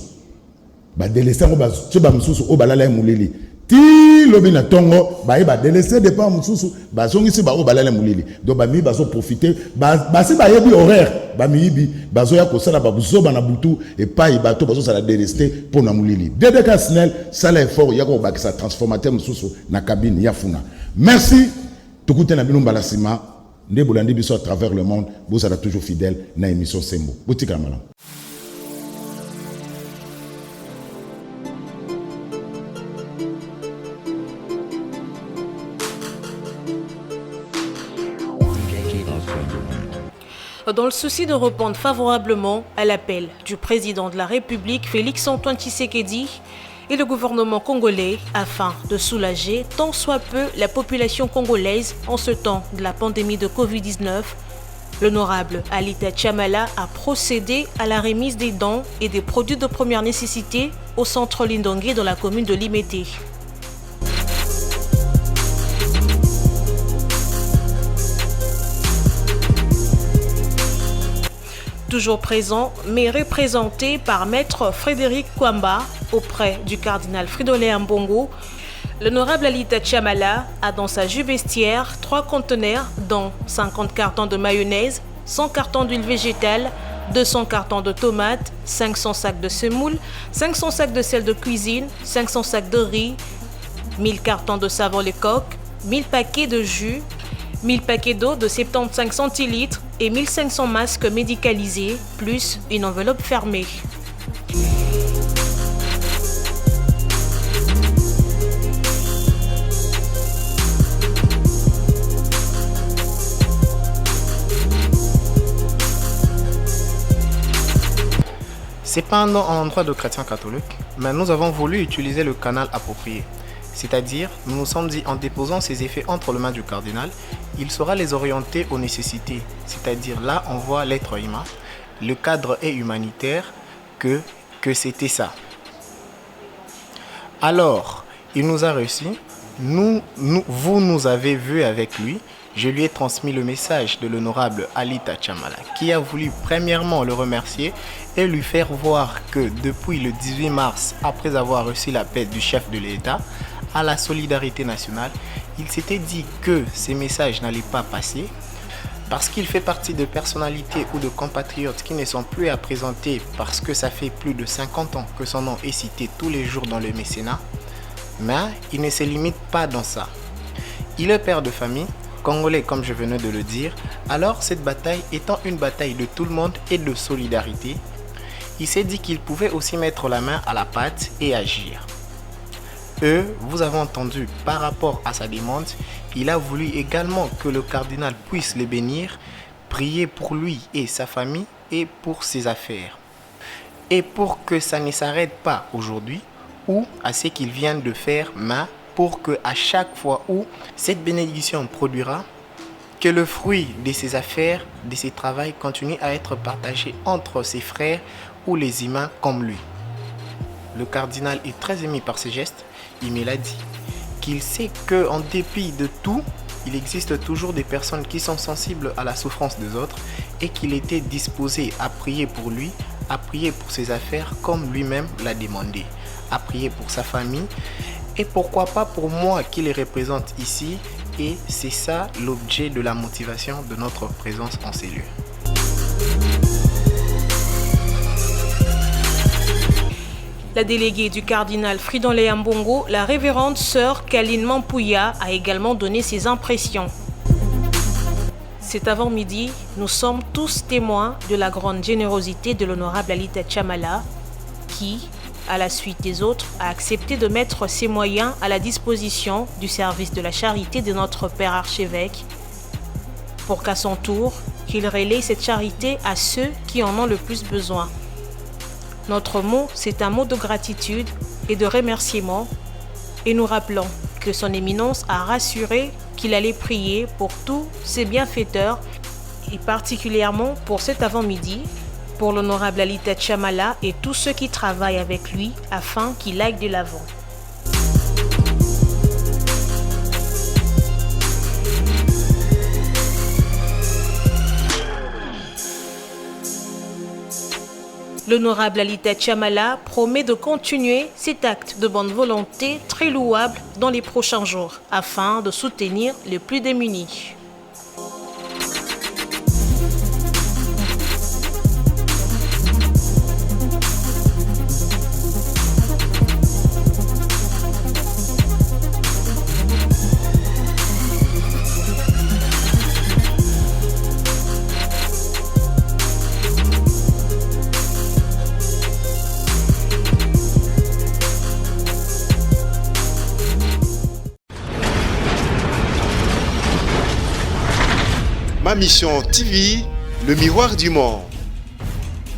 ba délester ngo ba tsheba mususu o balala mulili ti lobi na tongo ba délester départ mususu ba zongisi ba o balala mulili donc ba mi ba so profiter ba si ba yebi horaire ba miyibi ba zo ya ko sala ba buzoba na butu et pas ba to ba so sala délester pour na mulili DDK Snel sala effort ya ko ba sa transformateur mususu na cabine ya Funa. Merci tukute na bino balasima nde bolandi biso à travers le monde vous sera toujours fidèle na émission Sembo botika malam. Dans le souci de répondre favorablement à l'appel du président de la République, Félix Antoine Tshisekedi, et le gouvernement congolais afin de soulager tant soit peu la population congolaise en ce temps de la pandémie de Covid-19, l'honorable Alita Chamala a procédé à la remise des dons et des produits de première nécessité au centre Lindongué dans la commune de Limete. Toujours présent, mais représenté par Maître Frédéric Kwamba auprès du cardinal Fridolin Mbongo, l'honorable Alita Chamala a dans sa jupe vestiaire 3 conteneurs dont 50 cartons de mayonnaise, 100 cartons d'huile végétale, 200 cartons de tomates, 500 sacs de semoule, 500 sacs de sel de cuisine, 500 sacs de riz, 1000 cartons de savon Lecoq, 1000 paquets de jus, 1000 paquets d'eau de 75 centilitres et 1500 masques médicalisés, plus une enveloppe fermée. C'est pas un endroit de chrétiens catholiques, mais nous avons voulu utiliser le canal approprié. C'est-à-dire, nous nous sommes dit en déposant ces effets entre les mains du cardinal, il saura les orienter aux nécessités. C'est-à-dire, là, on voit l'être humain, le cadre est humanitaire, que c'était ça. Alors, il nous a reçus, vous nous avez vus avec lui. Je lui ai transmis le message de l'honorable Alita Chamala, qui a voulu premièrement le remercier et lui faire voir que depuis le 18 mars, après avoir reçu l'appel du chef de l'État à la solidarité nationale, il s'était dit que ces messages n'allaient pas passer parce qu'il fait partie de personnalités ou de compatriotes qui ne sont plus à présenter parce que ça fait plus de 50 ans que son nom est cité tous les jours dans le mécénat. Mais il ne se limite pas dans ça. Il est père de famille, congolais comme je venais de le dire, alors cette bataille étant une bataille de tout le monde et de solidarité, il s'est dit qu'il pouvait aussi mettre la main à la pâte et agir. Vous avez entendu par rapport à sa demande, il a voulu également que le cardinal puisse le bénir, prier pour lui et sa famille et pour ses affaires. Et pour que ça ne s'arrête pas aujourd'hui ou à ce qu'il vient de faire, mais pour que à chaque fois où cette bénédiction produira, que le fruit de ses affaires, de ses travaux continue à être partagé entre ses frères ou les humains comme lui. Le cardinal est très ému par ces gestes. Il me l'a dit qu'il sait qu'en dépit de tout, il existe toujours des personnes qui sont sensibles à la souffrance des autres et qu'il était disposé à prier pour lui, à prier pour ses affaires comme lui-même l'a demandé, à prier pour sa famille. Et pourquoi pas pour moi qui les représente ici. Et c'est ça l'objet de la motivation de notre présence en ces lieux. La déléguée du cardinal Fridon Léambongo, la révérende sœur Kaline Mampouya, a également donné ses impressions. Cet avant-midi, nous sommes tous témoins de la grande générosité de l'honorable Alita Chamala qui, à la suite des autres, a accepté de mettre ses moyens à la disposition du service de la charité de notre Père archevêque pour qu'à son tour, qu'il relaie cette charité à ceux qui en ont le plus besoin. Notre mot, c'est un mot de gratitude et de remerciement et nous rappelons que son éminence a rassuré qu'il allait prier pour tous ses bienfaiteurs et particulièrement pour cet avant-midi, pour l'honorable Alita Chamala et tous ceux qui travaillent avec lui afin qu'il aille de l'avant. L'honorable Alita Chamala promet de continuer cet acte de bonne volonté très louable dans les prochains jours afin de soutenir les plus démunis. Ma Mission TV, le miroir du monde.